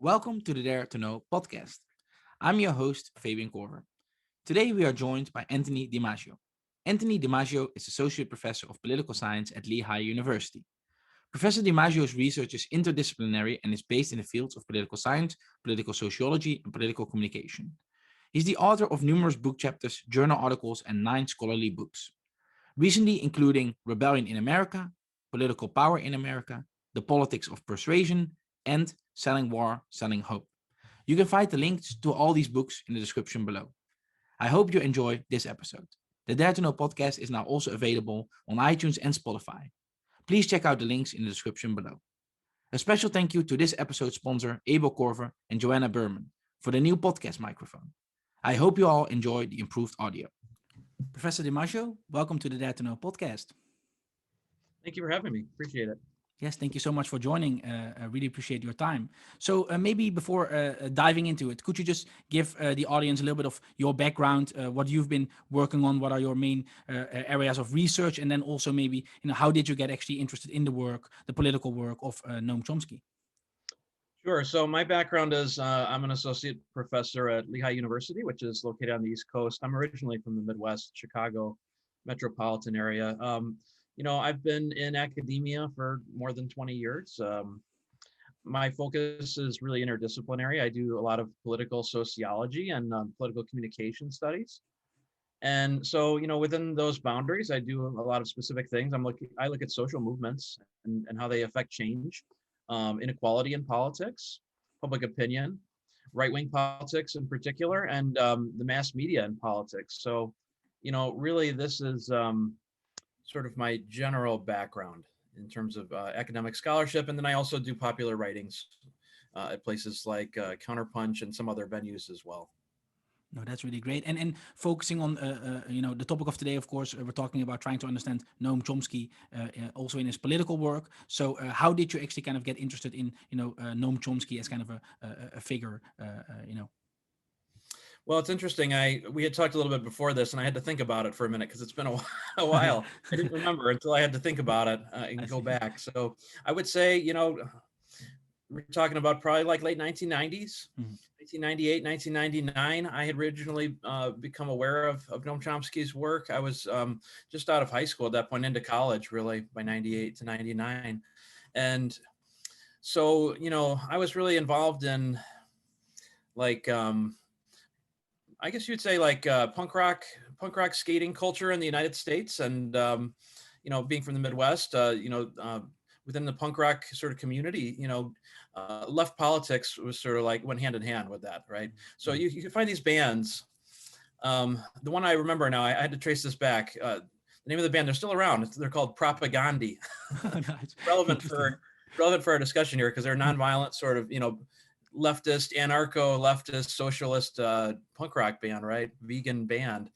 Welcome to the Dare to Know podcast. I'm your host, Fabian Corver. Today we are joined by Anthony DiMaggio. Anthony DiMaggio is Associate Professor of Political Science at Lehigh University. Professor DiMaggio's research is interdisciplinary and is based in the fields of political science, political sociology, and political communication. He's the author of numerous book chapters, journal articles, and 9 scholarly books, recently including Rebellion in America, Political Power in America, The Politics of Persuasion, and Selling War, Selling Hope. You can find the links to all these books in the description below. I hope you enjoy this episode. The Dare to Know podcast is now also available on iTunes and Spotify. Please check out the links in the description below. A special thank you to this episode's sponsor, Fabian Corver and Joanna Berman, for the new podcast microphone. I hope you all enjoy the improved audio. Professor DiMaggio, welcome to the Dare to Know podcast. Thank you for having me. Appreciate it. Yes, thank you so much for joining. I really appreciate your time. So maybe before diving into it, could you just give the audience a little bit of your background, what you've been working on, what are your main areas of research, and then also maybe, how did you get actually interested in the work, the political work of Noam Chomsky? Sure. So my background is I'm an associate professor at Lehigh University, which is located on the East Coast. I'm originally from the Midwest, Chicago metropolitan area. I've been in academia for more than 20 years. My focus is really interdisciplinary. I do a lot of political sociology and political communication studies. And so, within those boundaries, I do a lot of specific things. I look at social movements and how they affect change, inequality in politics, public opinion, right-wing politics in particular, and the mass media in politics. So, really this is sort of my general background in terms of academic scholarship. And then I also do popular writings at places like Counterpunch and some other venues as well. No, that's really great. And focusing on the topic of today, of course, we're talking about trying to understand Noam Chomsky, also in his political work. So, how did you actually kind of get interested in Noam Chomsky as kind of a figure? Well, it's interesting. We had talked a little bit before this, and I had to think about it for a minute because it's been a while. I didn't remember until I had to think about it and go back. So I would say, we're talking about probably like late 1990s, 1998, 1999. I had originally become aware of Noam Chomsky's work. I was just out of high school at that point, into college, really, by 98 to 99. And so, I was really involved in like, I guess you'd say like punk rock skating culture in the United States. And, being from the Midwest, within the punk rock sort of community, left politics was sort of like went hand in hand with that, right? So you can find these bands. The one I remember now, I had to trace this back. The name of the band, they're still around. They're called Propagandhi. Nice. relevant for our discussion here because they're a nonviolent sort of, leftist, anarcho-leftist, socialist punk rock band, right? Vegan band.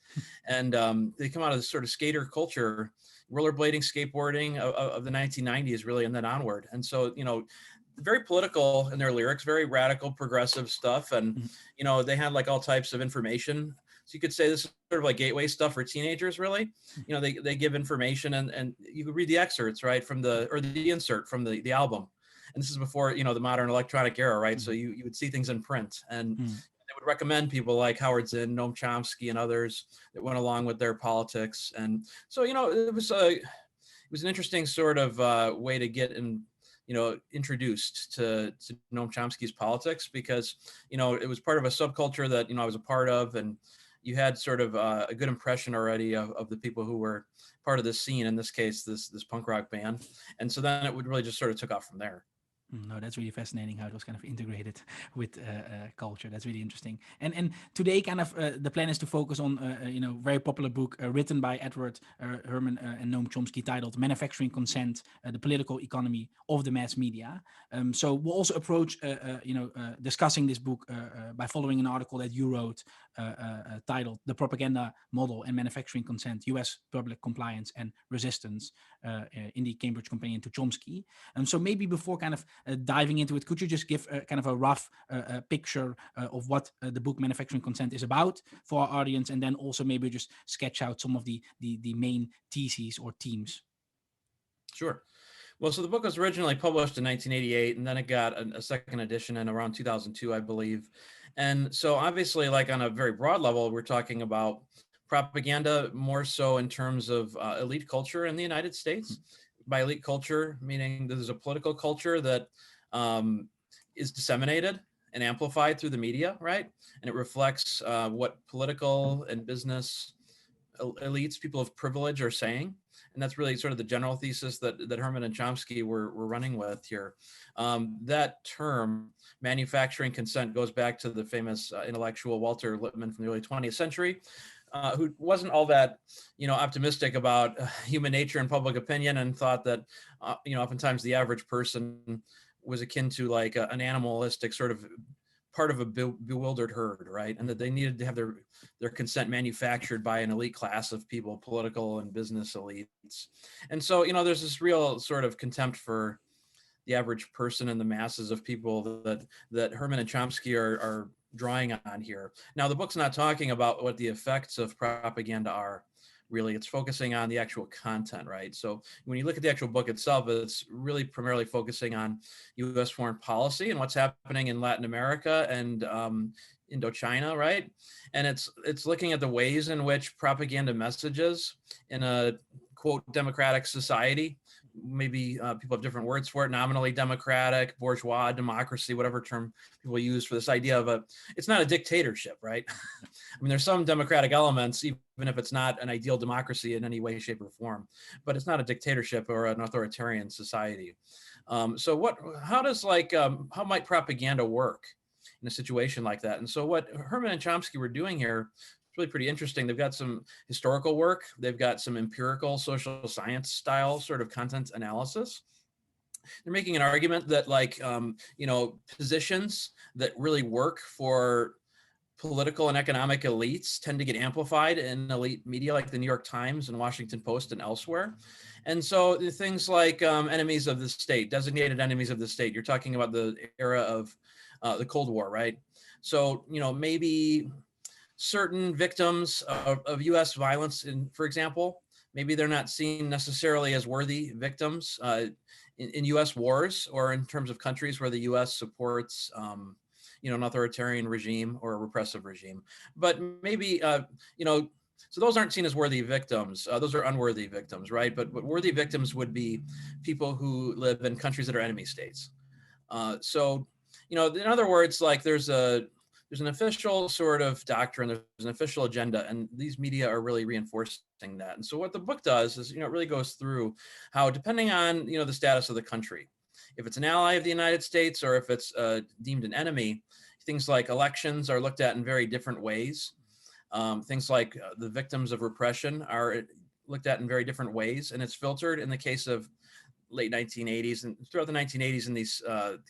And they come out of this sort of skater culture, rollerblading, skateboarding of the 1990s, really, and then onward. And so, very political in their lyrics, very radical, progressive stuff. And, they had like all types of information. So you could say this is sort of like gateway stuff for teenagers, really. They give information and you could read the excerpts, right, from the insert from the album. And this is before, the modern electronic era, right? So you would see things in print, and they would recommend people like Howard Zinn, Noam Chomsky, and others that went along with their politics. And so, it was an interesting sort of way to get introduced to Noam Chomsky's politics because, it was part of a subculture that, I was a part of, and you had sort of a good impression already of the people who were part of this scene, in this case, this punk rock band. And so then it would really just sort of took off from there. No, that's really fascinating how it was kind of integrated with culture. That's really interesting. And today, kind of the plan is to focus on very popular book written by Edward Herman and Noam Chomsky titled "Manufacturing Consent: The Political Economy of the Mass Media." So we'll also approach discussing this book by following an article that you wrote titled "The Propaganda Model and Manufacturing Consent: U.S. Public Compliance and Resistance in the Cambridge Companion to Chomsky." So maybe before kind of diving into it, could you just give kind of a rough picture of what the book Manufacturing Consent is about for our audience, and then also maybe just sketch out some of the main theses or themes? Sure. Well, so the book was originally published in 1988, and then it got a second edition in around 2002, I believe. And so, obviously, like on a very broad level, we're talking about propaganda more so in terms of elite culture in the United States. By elite culture, meaning there's a political culture that um, is disseminated and amplified through the media, right? And it reflects what political and business elites, people of privilege, are saying. And that's really sort of the general thesis that Herman and Chomsky were running with here. That term, manufacturing consent, goes back to the famous intellectual Walter Lippmann from the early 20th century, who wasn't all that, optimistic about human nature and public opinion, and thought that, oftentimes the average person was akin to like an animalistic sort of part of a bewildered herd, right? And that they needed to have their consent manufactured by an elite class of people, political and business elites. And so, there's this real sort of contempt for the average person and the masses of people that Herman and Chomsky are drawing on here. Now, the book's not talking about what the effects of propaganda are. Really, it's focusing on the actual content, right? So when you look at the actual book itself, it's really primarily focusing on U.S. foreign policy and what's happening in Latin America and Indochina, right? And it's looking at the ways in which propaganda messages in a quote democratic society, maybe people have different words for it, nominally democratic, bourgeois, democracy, whatever term people use for this idea of it's not a dictatorship, right? I mean, there's some democratic elements, even if it's not an ideal democracy in any way, shape, or form, but it's not a dictatorship or an authoritarian society. So how might propaganda work in a situation like that? And so what Herman and Chomsky were doing here, it's really pretty interesting. They've got some historical work. They've got some empirical social science style sort of content analysis. They're making an argument that positions that really work for political and economic elites tend to get amplified in elite media like the New York Times and Washington Post and elsewhere. And so things like enemies of the state, designated enemies of the state, you're talking about the era of the Cold War, right? So, maybe certain victims of U.S. violence, for example, maybe they're not seen necessarily as worthy victims in U.S. wars or in terms of countries where the U.S. supports, an authoritarian regime or a repressive regime. But maybe, so those aren't seen as worthy victims. Those are unworthy victims, right? But worthy victims would be people who live in countries that are enemy states. So, in other words, like there's an official sort of doctrine, there's an official agenda, and these media are really reinforcing that. And so what the book does is, it really goes through how, depending on, the status of the country, if it's an ally of the United States or if it's deemed an enemy, things like elections are looked at in very different ways. Things like the victims of repression are looked at in very different ways, and it's filtered in the case of late 1980s and throughout the 1980s in these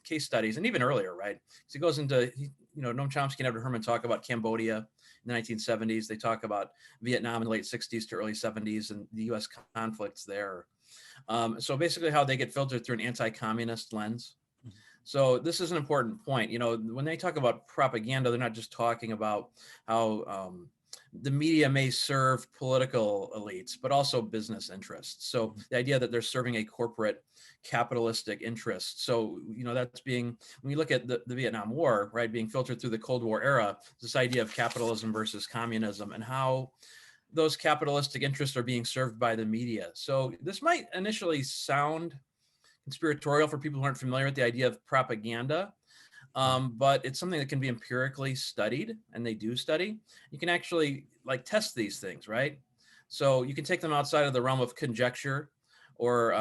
case studies, and even earlier, right? So it goes into, Noam Chomsky and Edward Herman talk about Cambodia in the 1970s. They talk about Vietnam in the late 60s to early 70s and the U.S. conflicts there. So basically how they get filtered through an anti-communist lens. So this is an important point. When they talk about propaganda, they're not just talking about how the media may serve political elites, but also business interests. So the idea that they're serving a corporate capitalistic interest. So, that's being, when you look at the Vietnam War, right, being filtered through the Cold War era, this idea of capitalism versus communism and how those capitalistic interests are being served by the media. So this might initially sound conspiratorial for people who aren't familiar with the idea of propaganda. But it's something that can be empirically studied, and they do study. You can actually test these things, right? So you can take them outside of the realm of conjecture or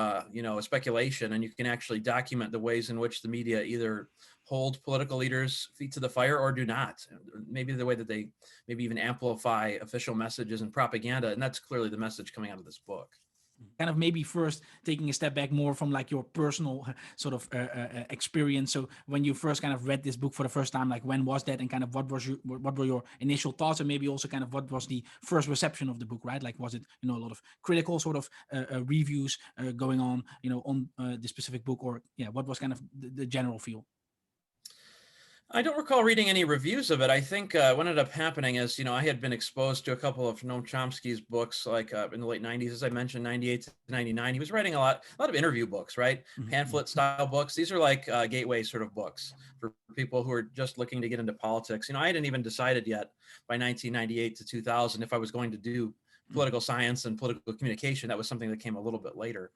speculation, and you can actually document the ways in which the media either hold political leaders' feet to the fire or do not. Maybe the way that they maybe even amplify official messages and propaganda, and that's clearly the message coming out of this book. Kind of maybe first taking a step back more from your personal sort of experience. So when you first kind of read this book for the first time, when was that, and kind of what were your initial thoughts, and maybe also kind of what was the first reception of the book, right? Was it a lot of critical sort of reviews going on the specific book, or what was kind of the general feel? I don't recall reading any reviews of it. I think what ended up happening is, I had been exposed to a couple of Noam Chomsky's books, like in the late 90s, as I mentioned, 98 to 99. He was writing a lot of interview books, right? Pamphlet style books. These are like gateway sort of books for people who are just looking to get into politics. I hadn't even decided yet by 1998 to 2000 if I was going to do political science and political communication. That was something that came a little bit later.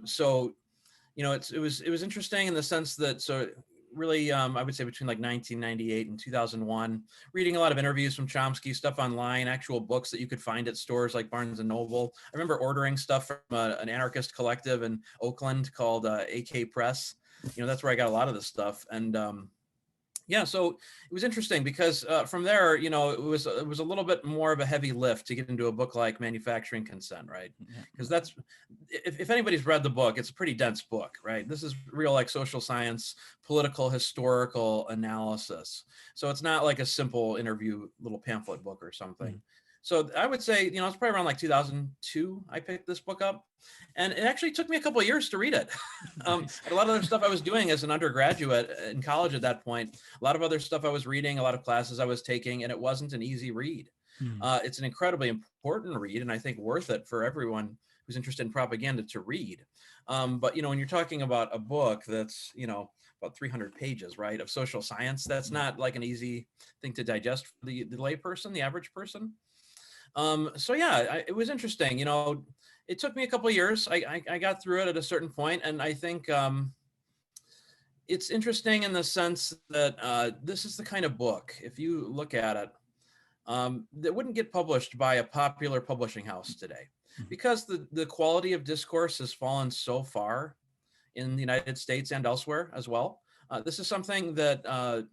So it was interesting in the sense that, really, I would say between like 1998 and 2001, reading a lot of interviews from Chomsky, stuff online, actual books that you could find at stores like Barnes and Noble. I remember ordering stuff from an anarchist collective in Oakland called AK Press. That's where I got a lot of this stuff. And yeah, so it was interesting because from there, it was a little bit more of a heavy lift to get into a book like Manufacturing Consent, right? Because that's, if anybody's read the book, it's a pretty dense book, right? This is real like social science, political, historical analysis. So it's not like a simple interview little pamphlet book or something. So I would say, it's probably around like 2002, I picked this book up. And it actually took me a couple of years to read it. A lot of other stuff I was doing as an undergraduate in college at that point, a lot of other stuff I was reading, a lot of classes I was taking, and it wasn't an easy read. It's an incredibly important read, and I think worth it for everyone who's interested in propaganda to read. But, when you're talking about a book that's, about 300 pages, right, of social science, that's not like an easy thing to digest for the lay person, the average person. So yeah, it was interesting. It took me a couple of years. I got through it at a certain point, and I think it's interesting in the sense that this is the kind of book, if you look at it, that wouldn't get published by a popular publishing house today, because the quality of discourse has fallen so far in the United States and elsewhere as well. This is something that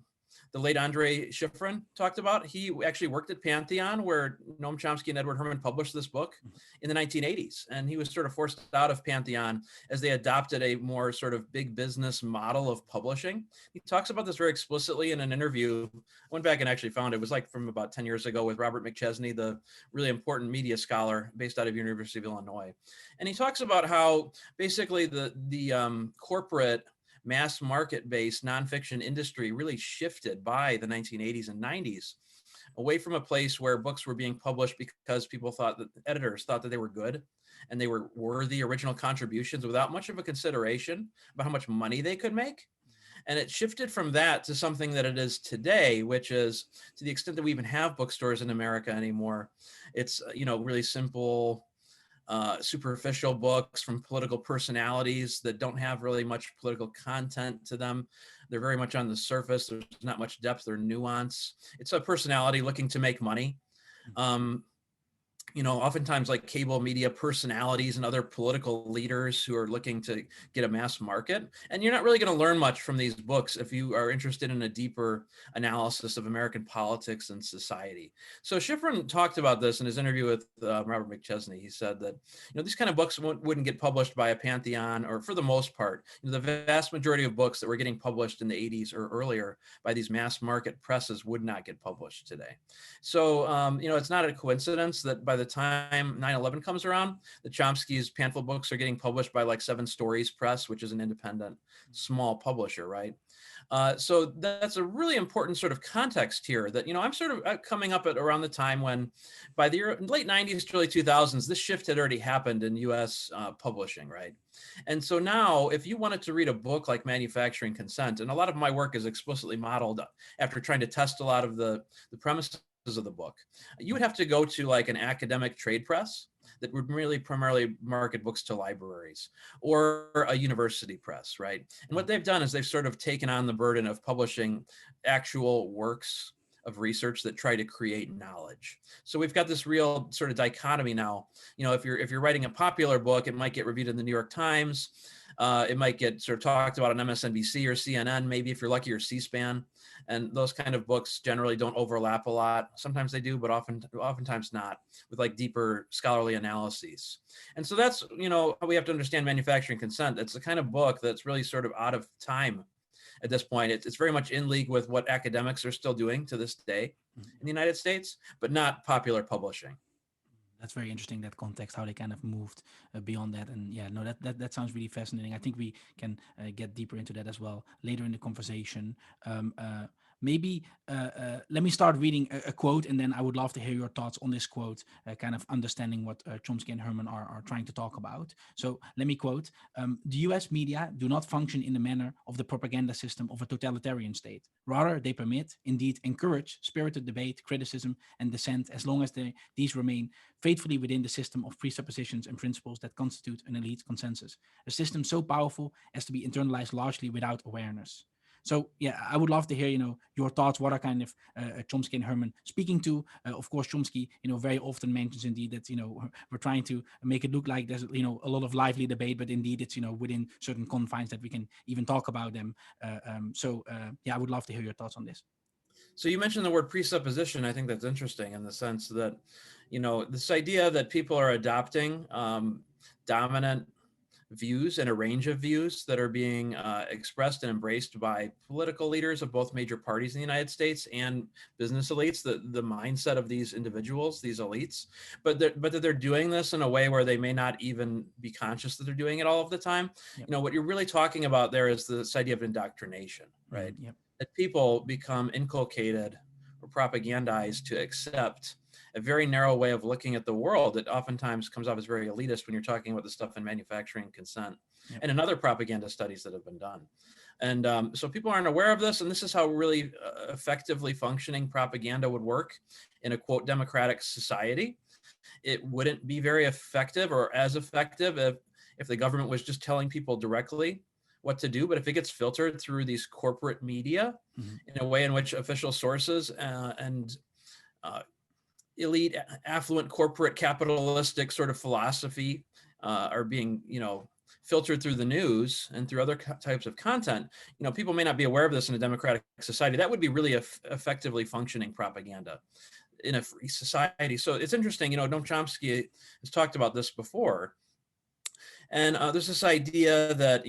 the late Andre Schifrin talked about. He actually worked at Pantheon, where Noam Chomsky and Edward Herman published this book in the 1980s. And he was sort of forced out of Pantheon as they adopted a more sort of big business model of publishing. He talks about this very explicitly in an interview. I went back and actually found it was like from about 10 years ago with Robert McChesney, the really important media scholar based out of University of Illinois. And he talks about how basically the corporate mass market-based nonfiction industry really shifted by the 1980s and 90s away from a place where books were being published because people thought that editors thought that they were good and they were worthy original contributions without much of a consideration about how much money they could make. And it shifted from that to something that it is today, which is, to the extent that we even have bookstores in America anymore, it's, really simple, superficial books from political personalities that don't have really much political content to them. They're very much on the surface. There's not much depth or nuance. It's a personality looking to make money. Oftentimes like cable media personalities and other political leaders who are looking to get a mass market. And you're not really going to learn much from these books if you are interested in a deeper analysis of American politics and society. So Schifrin talked about this in his interview with Robert McChesney. He said that, these kind of books wouldn't get published by a Pantheon, or for the most part, the vast majority of books that were getting published in the 80s or earlier by these mass market presses would not get published today. So, it's not a coincidence that by the time 9/11 comes around, the Chomsky's pamphlet books are getting published by like Seven Stories Press, which is an independent small publisher, right? So that's a really important sort of context here that, I'm sort of coming up at around the time when by the late 90s to early 2000s, this shift had already happened in US publishing, right? And so now if you wanted to read a book like Manufacturing Consent, and a lot of my work is explicitly modeled after trying to test a lot of the premises of the book, you would have to go to like an academic trade press that would really primarily market books to libraries, or a university press, right? And what they've done is they've sort of taken on the burden of publishing actual works of research that try to create knowledge. So we've got this real sort of dichotomy now. If you're writing a popular book, it might get reviewed in the New York Times. It might get sort of talked about on MSNBC or CNN, maybe if you're lucky, or C-SPAN. And those kind of books generally don't overlap a lot. Sometimes they do, but oftentimes not, with like deeper scholarly analyses. And so that's, how we have to understand Manufacturing Consent. It's the kind of book that's really sort of out of time at this point. It's very much in league with what academics are still doing to this day in the United States, but not popular publishing. That's very interesting, that context, how they kind of moved beyond that. And yeah, no, that sounds really fascinating. I think we can get deeper into that as well later in the conversation. Um, uh, Maybe let me start reading a quote, and then I would love to hear your thoughts on this quote, kind of understanding what Chomsky and Herman are trying to talk about. So let me quote: the US media do not function in the manner of the propaganda system of a totalitarian state. Rather, they permit, indeed encourage, spirited debate, criticism, and dissent, as long as these remain faithfully within the system of presuppositions and principles that constitute an elite consensus, a system so powerful as to be internalized largely without awareness. So yeah, I would love to hear, your thoughts. What are kind of Chomsky and Herman speaking to? Of course, Chomsky, very often mentions indeed that, we're trying to make it look like there's, a lot of lively debate, but indeed it's, within certain confines that we can even talk about them. Yeah, I would love to hear your thoughts on this. So you mentioned the word presupposition. I think that's interesting in the sense that, this idea that people are adopting dominant views and a range of views that are being expressed and embraced by political leaders of both major parties in the United States and business elites, the mindset of these individuals, these elites, but that they're doing this in a way where they may not even be conscious that they're doing it all of the time. Yep. What you're really talking about there is this idea of indoctrination, right? Yep. That people become inculcated or propagandized to accept a very narrow way of looking at the world that oftentimes comes off as very elitist when you're talking about the stuff in manufacturing consent and in other propaganda studies that have been done. And so people aren't aware of this. And this is how really effectively functioning propaganda would work in a quote democratic society. It wouldn't be very effective or as effective if the government was just telling people directly what to do. But if it gets filtered through these corporate media in a way in which official sources and elite, affluent, corporate, capitalistic sort of philosophy are being, filtered through the news and through other types of content, people may not be aware of this in a democratic society. That would be really effectively functioning propaganda in a free society. So it's interesting, Noam Chomsky has talked about this before. And there's this idea that,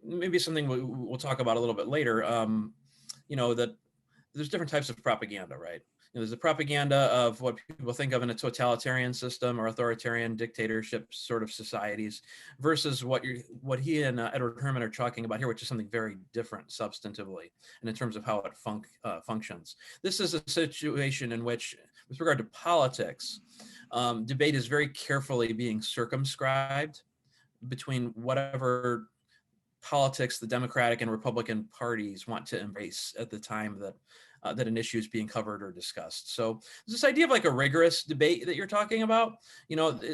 maybe something we'll talk about a little bit later, that there's different types of propaganda, right? There's the propaganda of what people think of in a totalitarian system or authoritarian dictatorship sort of societies versus what he and Edward Herman are talking about here, which is something very different substantively and in terms of how it functions. This is a situation in which, with regard to politics, debate is very carefully being circumscribed between whatever politics the Democratic and Republican parties want to embrace at the time that an issue is being covered or discussed. So this idea of like a rigorous debate that you're talking about,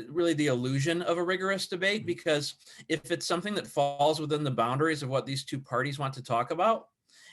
really the illusion of a rigorous debate, because if it's something that falls within the boundaries of what these two parties want to talk about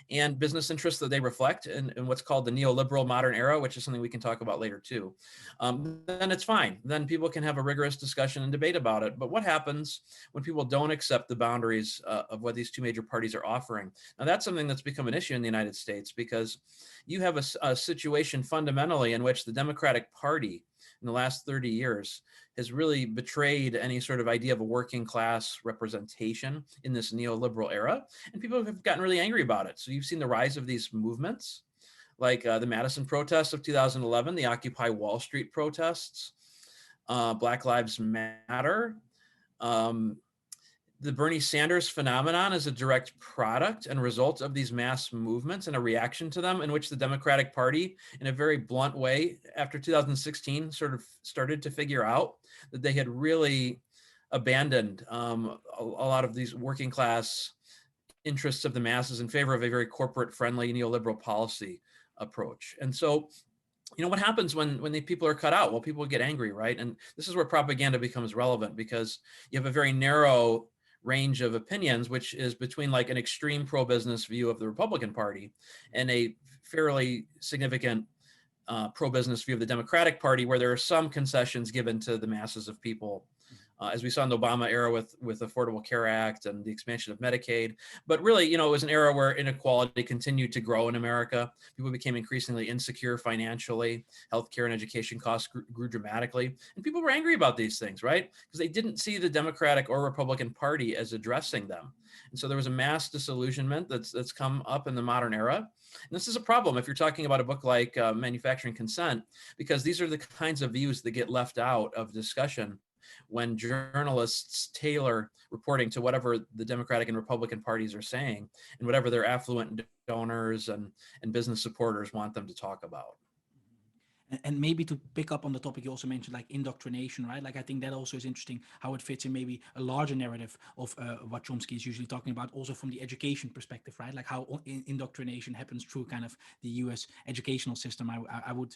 and business interests that they reflect in what's called the neoliberal modern era, which is something we can talk about later too, then it's fine. Then people can have a rigorous discussion and debate about it. But what happens when people don't accept the boundaries of what these two major parties are offering? Now, that's something that's become an issue in the United States, because you have a situation fundamentally in which the Democratic Party in the last 30 years has really betrayed any sort of idea of a working class representation in this neoliberal era. And people have gotten really angry about it. So you've seen the rise of these movements like the Madison protests of 2011, the Occupy Wall Street protests, Black Lives Matter. The Bernie Sanders phenomenon is a direct product and result of these mass movements and a reaction to them, in which the Democratic Party, in a very blunt way, after 2016, sort of started to figure out that they had really abandoned a lot of these working class interests of the masses in favor of a very corporate friendly neoliberal policy approach. And so, what happens when the people are cut out? Well, people get angry, right? And this is where propaganda becomes relevant, because you have a very narrow range of opinions, which is between like an extreme pro-business view of the Republican Party and a fairly significant pro-business view of the Democratic Party, where there are some concessions given to the masses of people as we saw in the Obama era with Affordable Care Act and the expansion of Medicaid. But really, it was an era where inequality continued to grow in America. People became increasingly insecure financially. Healthcare and education costs grew dramatically. And people were angry about these things, right? Because they didn't see the Democratic or Republican Party as addressing them. And so there was a mass disillusionment that's come up in the modern era. And this is a problem if you're talking about a book like Manufacturing Consent, because these are the kinds of views that get left out of discussion when journalists tailor reporting to whatever the Democratic and Republican parties are saying and whatever their affluent donors and business supporters want them to talk about. And maybe to pick up on the topic you also mentioned, like indoctrination, right? Like I think that also is interesting how it fits in maybe a larger narrative of what Chomsky is usually talking about, also from the education perspective, right? Like how indoctrination happens through kind of the U.S. educational system. I would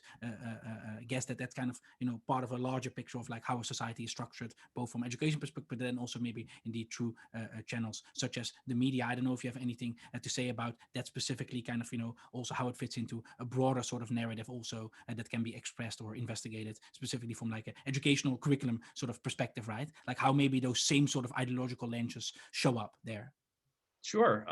guess that that's kind of part of a larger picture of like how a society is structured, both from education perspective, but then also maybe indeed through channels such as the media. I don't know if you have anything to say about that specifically, kind of also how it fits into a broader sort of narrative also that can be expressed or investigated specifically from like an educational curriculum sort of perspective, right? Like how maybe those same sort of ideological lenses show up there. Sure.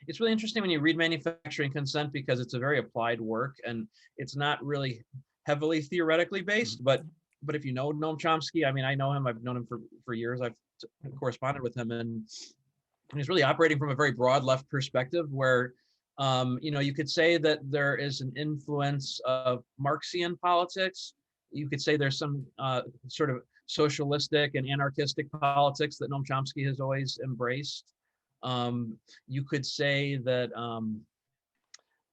It's really interesting when you read Manufacturing Consent because it's a very applied work and it's not really heavily theoretically based, but if you know Noam Chomsky, I mean, I know him, I've known him for years, I've corresponded with him, and he's really operating from a very broad left perspective where you could say that there is an influence of Marxian politics. You could say there's some sort of socialistic and anarchistic politics that Noam Chomsky has always embraced. You could say that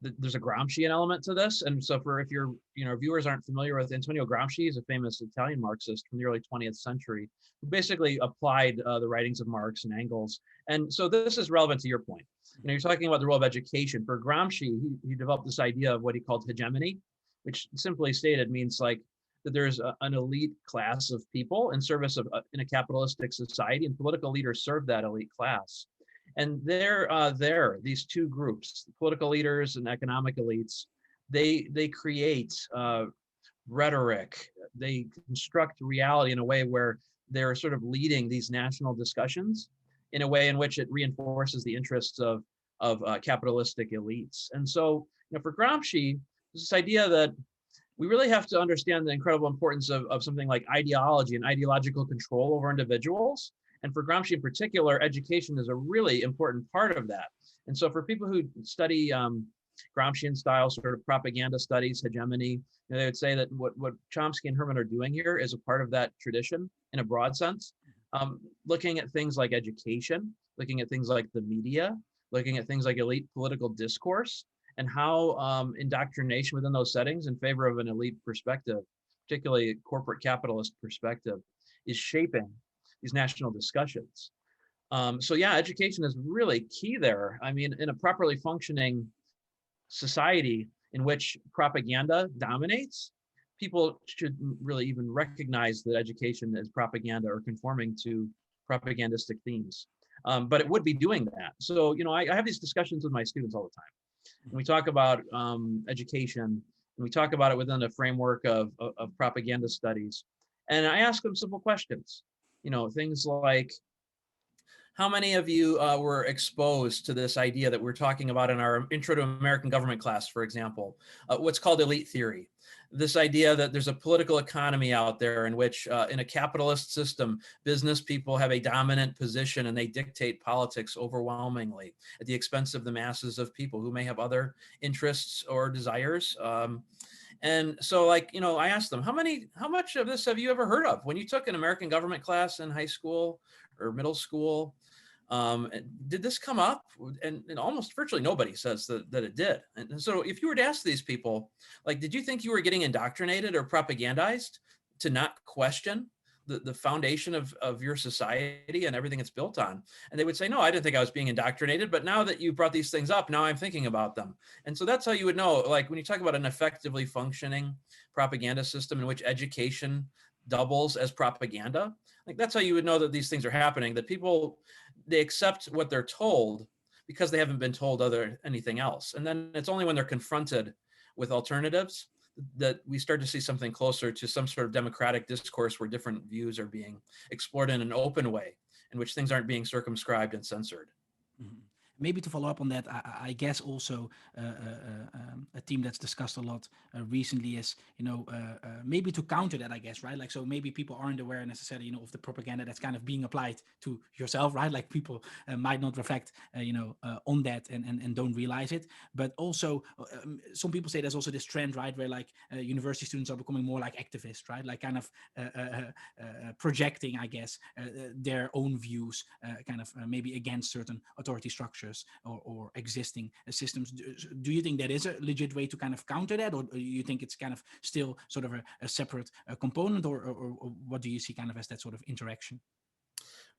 there's a Gramscian element to this. And so if your viewers aren't familiar with Antonio Gramsci, he's a famous Italian Marxist from the early 20th century, who basically applied the writings of Marx and Engels. And so this is relevant to your point. You're talking about the role of education. For Gramsci, he developed this idea of what he called hegemony, which simply stated means like that there's an elite class of people in service of in a capitalistic society, and political leaders serve that elite class. And these two groups, political leaders and economic elites, they create rhetoric. They construct reality in a way where they're sort of leading these national discussions in a way in which it reinforces the interests of capitalistic elites. And so, for Gramsci, there's this idea that we really have to understand the incredible importance of something like ideology and ideological control over individuals. And for Gramsci in particular, education is a really important part of that. And so for people who study Gramscian style sort of propaganda studies, hegemony, they would say that what Chomsky and Herman are doing here is a part of that tradition in a broad sense, looking at things like education, looking at things like the media, looking at things like elite political discourse, and how indoctrination within those settings in favor of an elite perspective, particularly a corporate capitalist perspective, is shaping these national discussions. So yeah, education is really key there. I mean, in a properly functioning society in which propaganda dominates, people should really even recognize that education is propaganda or conforming to propagandistic themes. But it would be doing that. So, I have these discussions with my students all the time. And we talk about education, and we talk about it within a framework of propaganda studies. And I ask them simple questions. Things like, how many of you were exposed to this idea that we're talking about in our Intro to American Government class, for example, what's called elite theory? This idea that there's a political economy out there in which, in a capitalist system, business people have a dominant position and they dictate politics overwhelmingly at the expense of the masses of people who may have other interests or desires. And so I asked them, how much of this have you ever heard of when you took an American government class in high school or middle school? Did this come up? And almost virtually nobody says that it did. And so if you were to ask these people, did you think you were getting indoctrinated or propagandized to not question the foundation of your society and everything it's built on? And they would say, no, I didn't think I was being indoctrinated, but now that you brought these things up, now I'm thinking about them. And so that's how you would know, when you talk about an effectively functioning propaganda system in which education doubles as propaganda, that's how you would know that these things are happening, that people, they accept what they're told because they haven't been told anything else. And then it's only when they're confronted with alternatives that we start to see something closer to some sort of democratic discourse where different views are being explored in an open way, in which things aren't being circumscribed and censored. Mhm. Maybe to follow up on that, I guess also a theme that's discussed a lot recently is, maybe to counter that, I guess, right? Like, so maybe people aren't aware necessarily, of the propaganda that's kind of being applied to yourself, right? Like people might not reflect, on that and don't realize it. But also, some people say there's also this trend, right, where like university students are becoming more like activists, right? Like kind of projecting, I guess, their own views, kind of maybe against certain authority structures or existing systems. Do you think that is a legit way to kind of counter that, or do you think it's kind of still sort of a separate component, or what do you see kind of as that sort of interaction?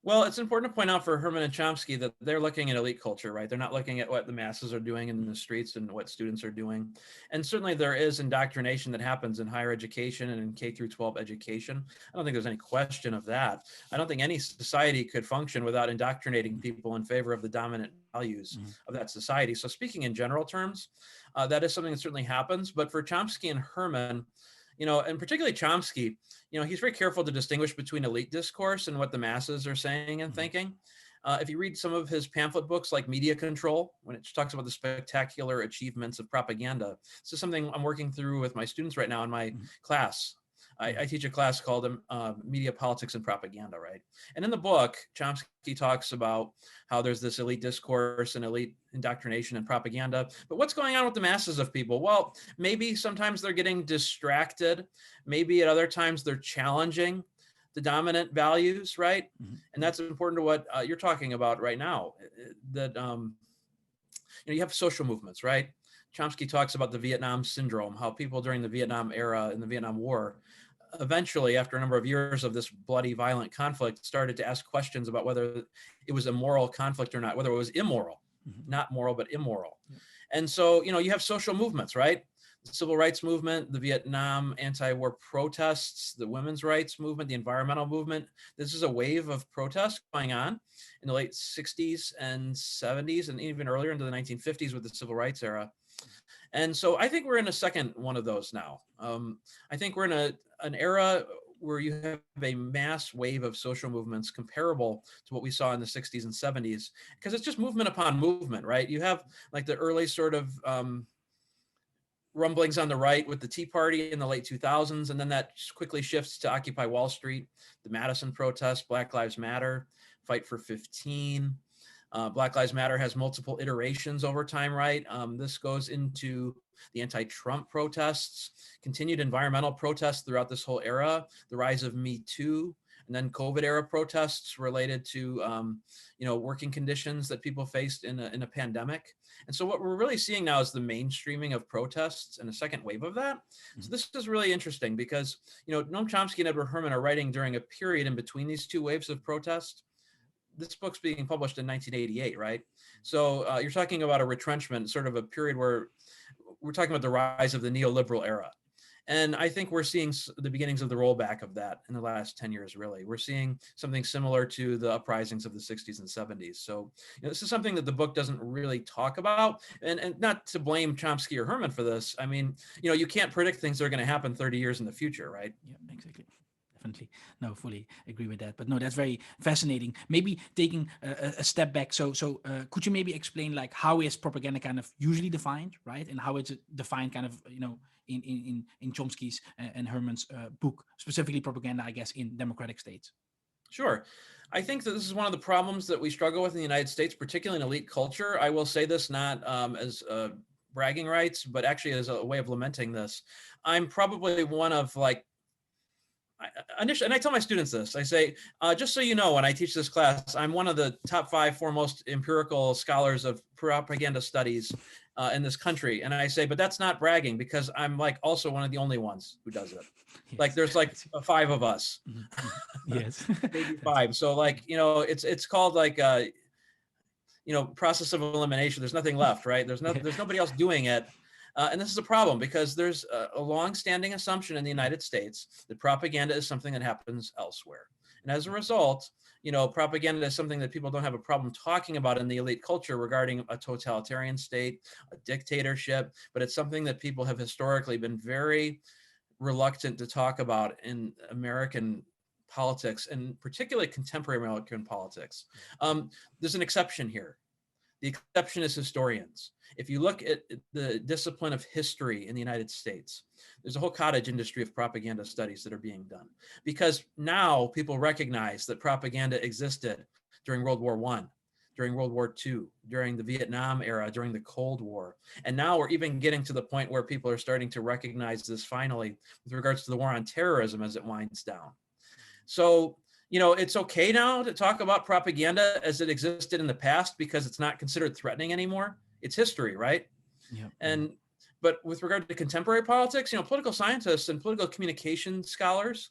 Well, it's important to point out for Herman and Chomsky that they're looking at elite culture, right? They're not looking at what the masses are doing in the streets and what students are doing. And certainly there is indoctrination that happens in higher education and in K through 12 education. I don't think there's any question of that. I don't think any society could function without indoctrinating people in favor of the dominant values of that society. So speaking in general terms, that is something that certainly happens. But for Chomsky and Herman, and particularly Chomsky, he's very careful to distinguish between elite discourse and what the masses are saying and thinking. If you read some of his pamphlet books like Media Control, when it talks about the spectacular achievements of propaganda, this is something I'm working through with my students right now in my class. I teach a class called Media Politics and Propaganda, right? And in the book, Chomsky talks about how there's this elite discourse and elite indoctrination and propaganda. But what's going on with the masses of people? Well, maybe sometimes they're getting distracted. Maybe at other times they're challenging the dominant values, right? And that's important to what you're talking about right now. That you have social movements, right? Chomsky talks about the Vietnam syndrome, how people during the Vietnam era and the Vietnam War, eventually, after a number of years of this bloody, violent conflict, started to ask questions about whether it was a moral conflict or not, whether it was immoral, not moral, but immoral. And so, you have social movements, right? The civil rights movement, the Vietnam anti-war protests, the women's rights movement, the environmental movement. This is a wave of protests going on in the late 60s and 70s, and even earlier into the 1950s with the civil rights era. And so I think we're in a second one of those now. I think we're in an era where you have a mass wave of social movements comparable to what we saw in the 60s and 70s, because it's just movement upon movement, right? You have like the early sort of rumblings on the right with the Tea Party in the late 2000s, and then that quickly shifts to Occupy Wall Street, the Madison protests, Black Lives Matter, Fight for 15. Black Lives Matter has multiple iterations over time, right? This goes into the anti-Trump protests, continued environmental protests throughout this whole era, the rise of Me Too, and then COVID era protests related to, working conditions that people faced in a pandemic. And so what we're really seeing now is the mainstreaming of protests and a second wave of that. So this is really interesting because, Noam Chomsky and Edward Herman are writing during a period in between these two waves of protest. This book's being published in 1988, right? So you're talking about a retrenchment, sort of a period where we're talking about the rise of the neoliberal era. And I think we're seeing the beginnings of the rollback of that in the last 10 years, really. We're seeing something similar to the uprisings of the 60s and 70s. So this is something that the book doesn't really talk about. And not to blame Chomsky or Herman for this. I mean, you can't predict things that are going to happen 30 years in the future, right? Yeah, exactly. Definitely. No, fully agree with that. But no, that's very fascinating. Maybe taking a step back. So could you maybe explain like how is propaganda kind of usually defined, right? And how it's defined kind of, in Chomsky's and Herman's book, specifically propaganda, I guess, in democratic states? Sure. I think that this is one of the problems that we struggle with in the United States, particularly in elite culture. I will say this not as bragging rights, but actually as a way of lamenting this. I'm probably one of and I tell my students this, I say, just so you know, when I teach this class, I'm one of the top 5 foremost empirical scholars of propaganda studies in this country. And I say, but that's not bragging because I'm like also one of the only ones who does it. Yes. Like there's like 5 of us. Yes. Maybe 5. So like, it's called like, process of elimination. There's nothing left, right? There's nobody else doing it. And this is a problem because there's a long-standing assumption in the United States that propaganda is something that happens elsewhere. And as a result, propaganda is something that people don't have a problem talking about in the elite culture regarding a totalitarian state, a dictatorship, but it's something that people have historically been very reluctant to talk about in American politics, and particularly contemporary American politics. There's an exception here. The exception is historians. If you look at the discipline of history in the United States, there's a whole cottage industry of propaganda studies that are being done, because now people recognize that propaganda existed during World War I, during World War II, during the Vietnam era, during the Cold War. And now we're even getting to the point where people are starting to recognize this finally with regards to the war on terrorism as it winds down. So, it's okay now to talk about propaganda as it existed in the past because it's not considered threatening anymore. It's history, right? Yeah. But with regard to contemporary politics, political scientists and political communication scholars,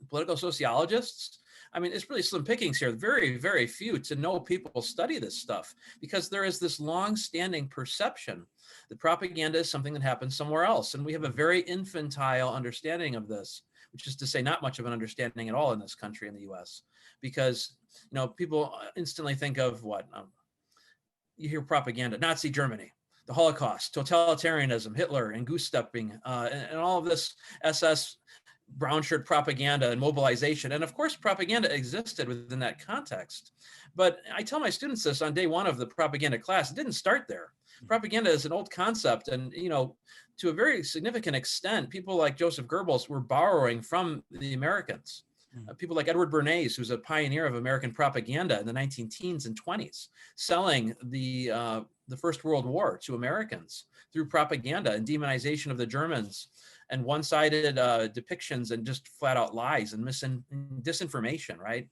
political sociologists, I mean, it's really slim pickings here. Very, very few to know people study this stuff, because there is this long-standing perception that propaganda is something that happens somewhere else. And we have a very infantile understanding of this, which is to say not much of an understanding at all in this country, in the US, because, people instantly think of what? You hear propaganda, Nazi Germany, the Holocaust, totalitarianism, Hitler and goose stepping, and all of this SS brown shirt propaganda and mobilization. And of course, propaganda existed within that context. But I tell my students this on day one of the propaganda class, it didn't start there. Propaganda is an old concept. And, to a very significant extent, people like Joseph Goebbels were borrowing from the Americans. People like Edward Bernays, who's a pioneer of American propaganda in the 19 teens and 20s, selling the First World War to Americans through propaganda and demonization of the Germans and one-sided depictions and just flat out lies and disinformation, right?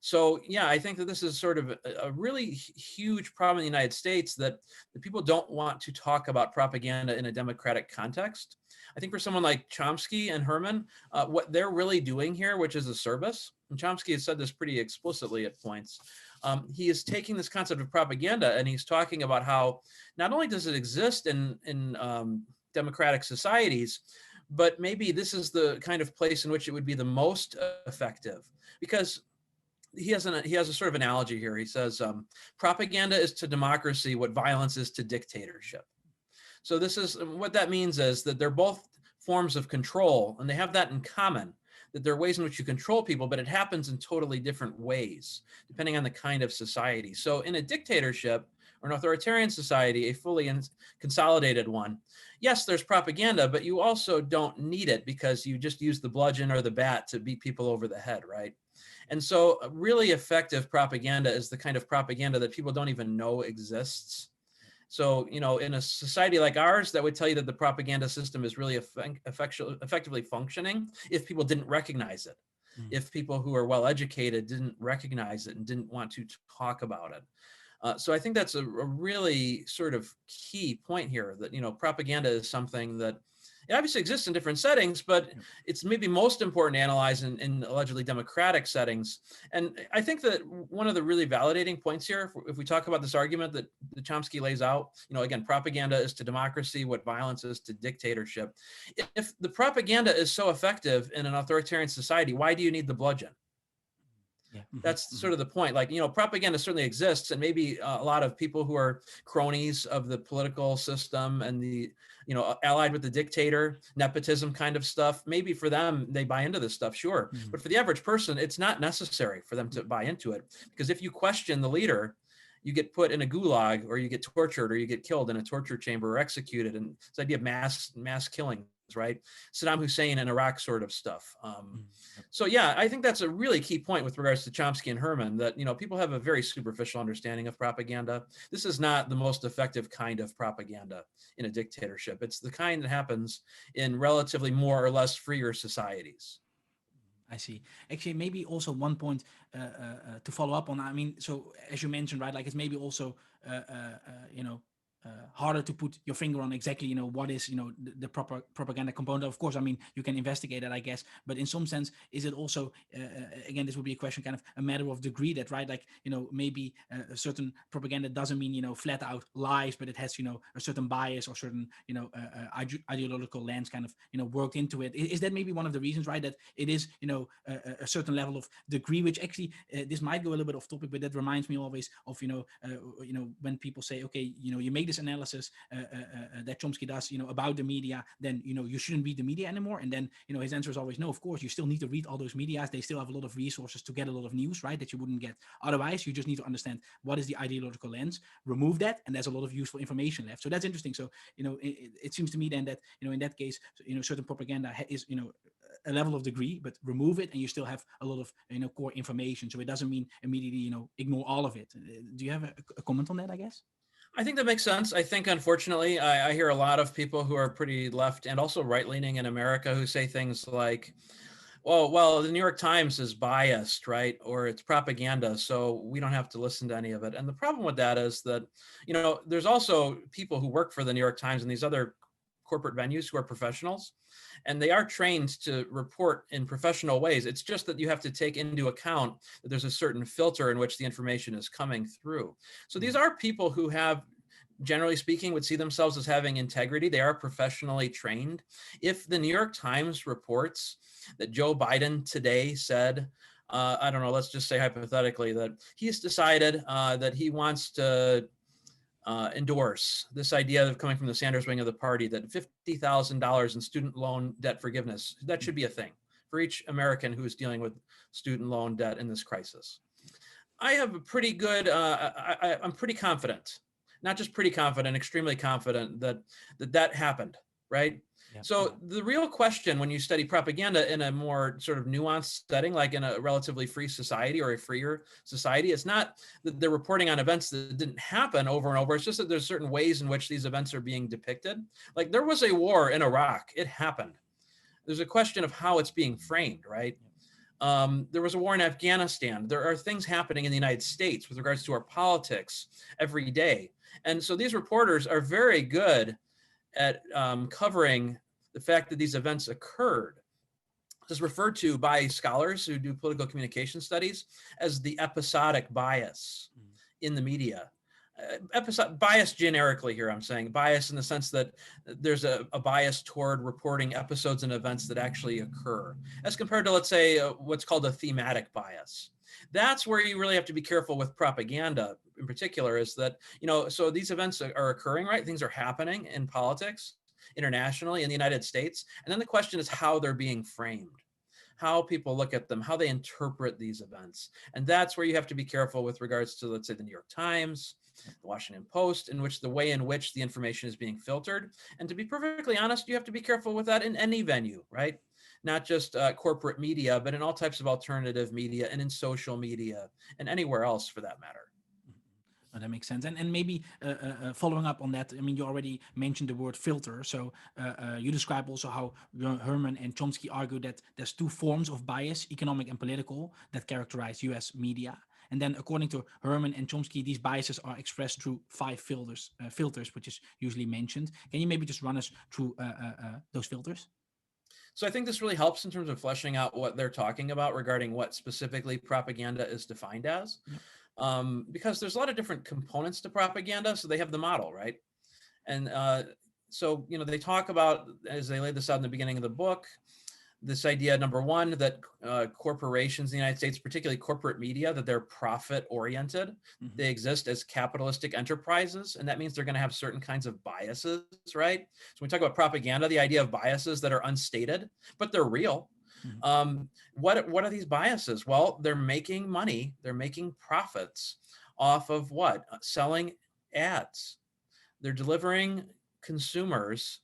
So, yeah, I think that this is sort of a really huge problem in the United States, that the people don't want to talk about propaganda in a democratic context. I think for someone like Chomsky and Herman, what they're really doing here, which is a service, and Chomsky has said this pretty explicitly at points, he is taking this concept of propaganda and he's talking about how not only does it exist in democratic societies, but maybe this is the kind of place in which it would be the most effective. Because he has a sort of analogy here. He says, propaganda is to democracy what violence is to dictatorship. So this is what that means, is that they're both forms of control, and they have that in common, that there are ways in which you control people, but it happens in totally different ways, depending on the kind of society. So in a dictatorship or an authoritarian society, a fully consolidated one, yes, there's propaganda, but you also don't need it, because you just use the bludgeon or the bat to beat people over the head, right? And so really effective propaganda is the kind of propaganda that people don't even know exists. So, in a society like ours, that would tell you that the propaganda system is really effectively functioning if people didn't recognize it, if people who are well educated didn't recognize it and didn't want to talk about it. So I think that's a really sort of key point here, that, propaganda is something that it obviously exists in different settings, but it's maybe most important to analyze in allegedly democratic settings. And I think that one of the really validating points here, if we talk about this argument that Chomsky lays out, again, propaganda is to democracy what violence is to dictatorship. If the propaganda is so effective in an authoritarian society, why do you need the bludgeon? Yeah. That's sort of the point. Like, propaganda certainly exists, and maybe a lot of people who are cronies of the political system and the, allied with the dictator, nepotism kind of stuff, maybe for them, they buy into this stuff, sure. But for the average person, it's not necessary for them to buy into it, because if you question the leader, you get put in a gulag, or you get tortured, or you get killed in a torture chamber, or executed. And this idea of mass killings, right? Saddam Hussein in Iraq sort of stuff. So yeah, I think that's a really key point with regards to Chomsky and Herman, that, people have a very superficial understanding of propaganda. This is not the most effective kind of propaganda in a dictatorship. It's the kind that happens in relatively more or less freer societies. I see. Actually, maybe also one point to follow up on. I mean, so as you mentioned, right, like it's maybe also, harder to put your finger on exactly, what is, the proper propaganda component. Of course, I mean, you can investigate it, I guess, but in some sense, is it also, again, this would be a question, kind of a matter of degree, that, right? Like, maybe a certain propaganda doesn't mean, flat out lies, but it has, a certain bias or certain, ideological lens kind of, worked into it. Is that maybe one of the reasons, right? That it is, a certain level of degree, which actually, this might go a little bit off topic, but that reminds me always of, when people say, okay, you make this analysis that Chomsky does, about the media, then, you shouldn't read the media anymore. And then, his answer is always, no, of course, you still need to read all those medias. They still have a lot of resources to get a lot of news, right, that you wouldn't get otherwise. You just need to understand what is the ideological lens, remove that, and there's a lot of useful information left. So that's interesting. So, it seems to me then that, in that case, certain propaganda is, a level of degree, but remove it and you still have a lot of, core information. So it doesn't mean immediately, ignore all of it. Do you have a comment on that, I guess? I think that makes sense. I think, unfortunately, I hear a lot of people who are pretty left and also right-leaning in America who say things like, well, the New York Times is biased, right? Or it's propaganda, so we don't have to listen to any of it. And the problem with that is that, there's also people who work for the New York Times and these other corporate venues who are professionals, and they are trained to report in professional ways. It's just that you have to take into account that there's a certain filter in which the information is coming through. So these are people who have, generally speaking, would see themselves as having integrity. They are professionally trained. If the New York Times reports that Joe Biden today said, I don't know, let's just say hypothetically that he's decided that he wants to endorse this idea of coming from the Sanders wing of the party, that $50,000 in student loan debt forgiveness, that should be a thing for each American who is dealing with student loan debt in this crisis. I have a pretty good, I'm pretty confident, not just pretty confident, extremely confident that happened, right? Yep. So the real question when you study propaganda in a more sort of nuanced setting, like in a relatively free society or a freer society, it's not that they're reporting on events that didn't happen over and over. It's just that there's certain ways in which these events are being depicted. Like there was a war in Iraq, it happened. There's a question of how it's being framed, right? There was a war in Afghanistan. There are things happening in the United States with regards to our politics every day. And so these reporters are very good at covering the fact that these events occurred. This is referred to by scholars who do political communication studies as the episodic bias in the media. Bias generically here, I'm saying bias in the sense that there's a bias toward reporting episodes and events that actually occur, as compared to, let's say, what's called a thematic bias. That's where you really have to be careful with propaganda in particular, is that, so these events are occurring, right? Things are happening in politics, internationally, in the United States. And then the question is how they're being framed, how people look at them, how they interpret these events. And that's where you have to be careful with regards to, let's say, the New York Times, the Washington Post, in which the way in which the information is being filtered. And to be perfectly honest, you have to be careful with that in any venue, right? Not just corporate media, but in all types of alternative media and in social media and anywhere else for that matter. Oh, that makes sense. And maybe following up on that, I mean, you already mentioned the word filter. So you describe also how Herman and Chomsky argue that there's two forms of bias, economic and political, that characterize US media. And then according to Herman and Chomsky, these biases are expressed through 5 filters, which is usually mentioned. Can you maybe just run us through those filters? So I think this really helps in terms of fleshing out what they're talking about regarding what specifically propaganda is defined as. Yep. Because there's a lot of different components to propaganda. So they have the model, right? And so, they talk about, as they laid this out in the beginning of the book, this idea, number one, that corporations in the United States, particularly corporate media, that they're profit-oriented. Mm-hmm. They exist as capitalistic enterprises, and that means they're going to have certain kinds of biases, right? So when we talk about propaganda, the idea of biases that are unstated, but they're real. Mm-hmm. What are these biases? Well, they're making money. They're making profits off of what? Selling ads. They're delivering consumers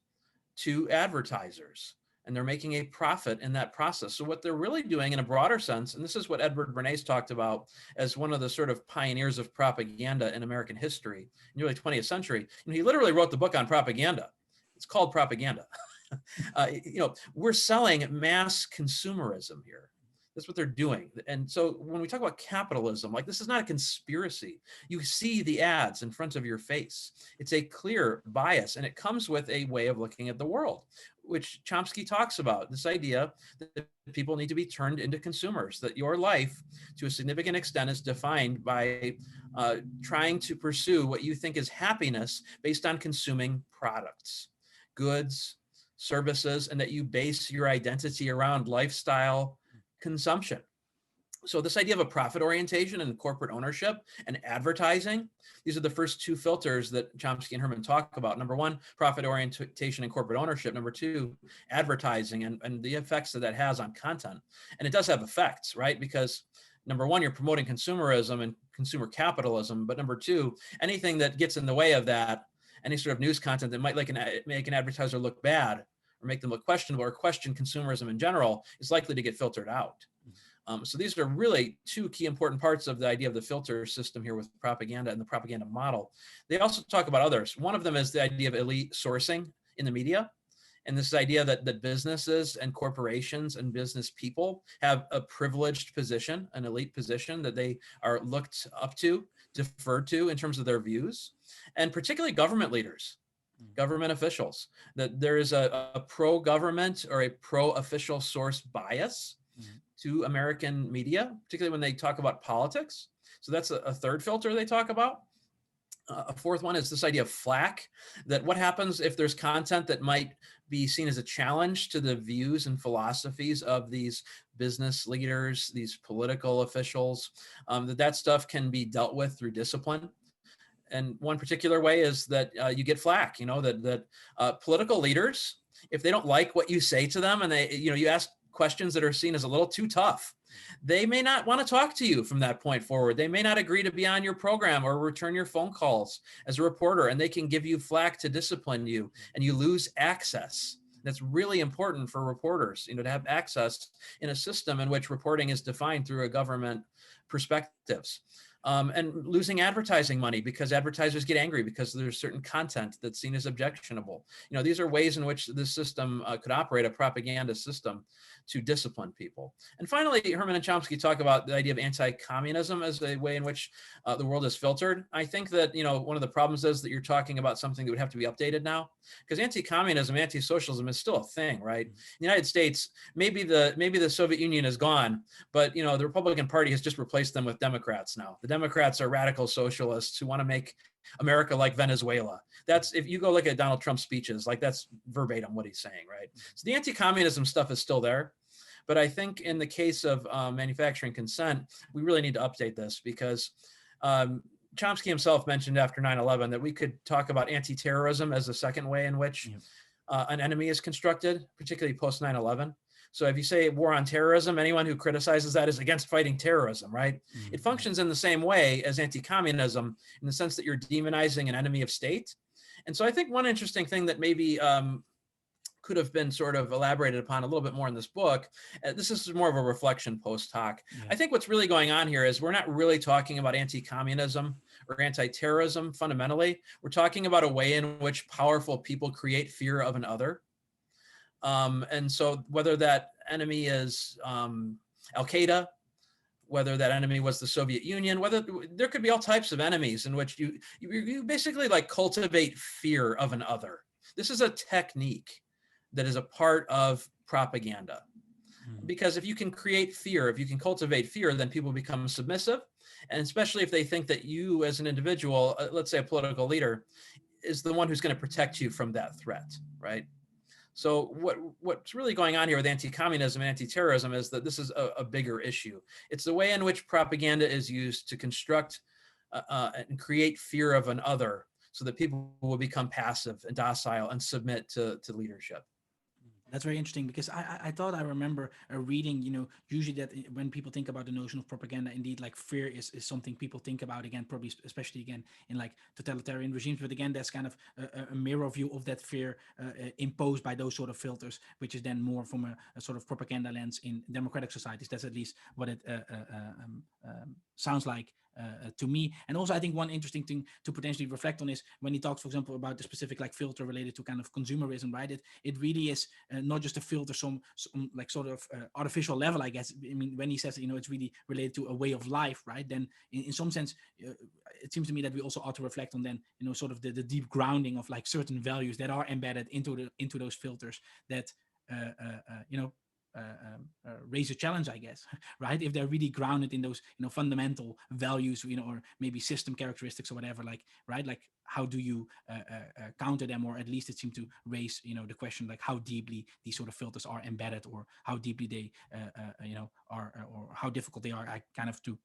to advertisers, and they're making a profit in that process. So what they're really doing in a broader sense, and this is what Edward Bernays talked about as one of the sort of pioneers of propaganda in American history in the early 20th century. He literally wrote the book on propaganda. It's called Propaganda. We're selling mass consumerism here. That's what they're doing. And so when we talk about capitalism, like, this is not a conspiracy. You see the ads in front of your face. It's a clear bias, and it comes with a way of looking at the world, which Chomsky talks about, this idea that people need to be turned into consumers, that your life to a significant extent is defined by trying to pursue what you think is happiness based on consuming products, goods, services, and that you base your identity around lifestyle consumption. So this idea of a profit orientation and corporate ownership and advertising, these are the first two filters that Chomsky and Herman talk about. Number one, profit orientation and corporate ownership. Number two, advertising and the effects that has on content. And it does have effects, right? Because number one, you're promoting consumerism and consumer capitalism. But number two, anything that gets in the way of that, any sort of news content that might make an advertiser look bad or make them look questionable or question consumerism in general is likely to get filtered out. So these are really two key important parts of the idea of the filter system here with propaganda and the propaganda model. They also talk about others. One of them is the idea of elite sourcing in the media. And this idea that businesses and corporations and business people have a privileged position, an elite position that they are looked up to, deferred to in terms of their views, and particularly government leaders, government officials, that there is a pro-government or a pro-official source bias to American media, particularly when they talk about politics. So that's a third filter they talk about. A fourth one is this idea of flack, that what happens if there's content that might be seen as a challenge to the views and philosophies of these business leaders, these political officials, that stuff can be dealt with through discipline. And one particular way is that you get flack, that political leaders, if they don't like what you say to them and you ask questions that are seen as a little too tough, they may not want to talk to you from that point forward. They may not agree to be on your program or return your phone calls as a reporter, and they can give you flack to discipline you, and you lose access. That's really important for reporters, to have access in a system in which reporting is defined through a government perspectives. And losing advertising money because advertisers get angry because there's certain content that's seen as objectionable. These are ways in which this system could operate, a propaganda system, to discipline people. And finally, Herman and Chomsky talk about the idea of anti-communism as a way in which the world is filtered. I think that, one of the problems is that you're talking about something that would have to be updated now, because anti-communism, anti-socialism is still a thing, right? In the United States, maybe the Soviet Union is gone, but, the Republican Party has just replaced them with Democrats now. The Democrats are radical socialists who want to make America like Venezuela. That's, if you go look at Donald Trump's speeches, like, that's verbatim what he's saying, right? So the anti-communism stuff is still there. But I think in the case of manufacturing consent, we really need to update this, because Chomsky himself mentioned after 9/11 that we could talk about anti-terrorism as a second way in which an enemy is constructed, particularly post 9/11. So if you say war on terrorism, anyone who criticizes that is against fighting terrorism, right? It functions in the same way as anti-communism, in the sense that you're demonizing an enemy of state. And so I think one interesting thing that maybe could have been sort of elaborated upon a little bit more in this book, this is more of a reflection post hoc. I think what's really going on here is we're not really talking about anti-communism or anti-terrorism fundamentally. We're talking about a way in which powerful people create fear of an other. And so whether that enemy is Al-Qaeda, whether that enemy was the Soviet Union, whether there could be all types of enemies in which you basically like cultivate fear of an other. This is a technique that is a part of propaganda. Because if you can create fear, if you can cultivate fear, then people become submissive. And especially if they think that you as an individual, let's say a political leader, is the one who's going to protect you from that threat, right? So what's really going on here with anti-communism and anti-terrorism is that this is a bigger issue. It's the way in which propaganda is used to construct and create fear of an other, so that people will become passive and docile and submit to leadership. That's very interesting, because I thought I remember reading, usually that when people think about the notion of propaganda, indeed, like, fear is something people think about, again, probably especially again in like totalitarian regimes. But again, that's kind of a mirror view of that fear imposed by those sort of filters, which is then more from a sort of propaganda lens in democratic societies. That's at least what it sounds like to me. And also, I think one interesting thing to potentially reflect on is when he talks, for example, about the specific like filter related to kind of consumerism, right? It really is not just a filter, some like sort of artificial level, I guess. I mean, when he says, it's really related to a way of life, right? Then in some sense, it seems to me that we also ought to reflect on then, sort of the deep grounding of like certain values that are embedded into those filters that, raise a challenge, I guess, right? If they're really grounded in those, fundamental values, or maybe system characteristics or whatever, like, right? Like, how do you counter them? Or at least it seems to raise, the question, like how deeply these sort of filters are embedded, or how deeply they, are, or how difficult they are kind of to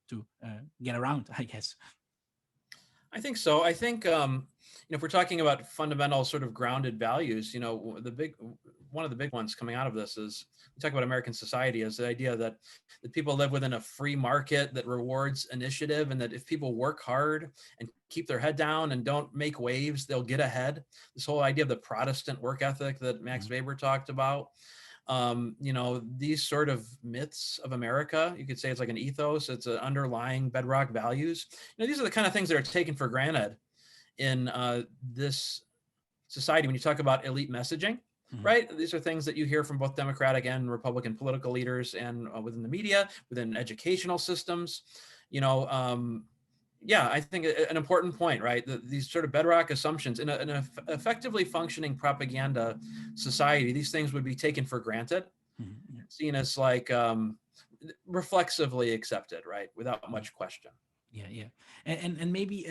get around, I guess. I think so. I think if we're talking about fundamental sort of grounded values, one of the big ones coming out of this is we talk about American society as the idea that people live within a free market that rewards initiative, and that if people work hard and keep their head down and don't make waves, they'll get ahead. This whole idea of the Protestant work ethic that Max Weber talked about. These sort of myths of America, you could say it's like an ethos, it's an underlying bedrock values. These are the kind of things that are taken for granted in this society when you talk about elite messaging, right? These are things that you hear from both Democratic and Republican political leaders and within the media, within educational systems, I think an important point, right? These sort of bedrock assumptions in an effectively functioning propaganda society, these things would be taken for granted, seen as like reflexively accepted, right? Without much question. Yeah. And maybe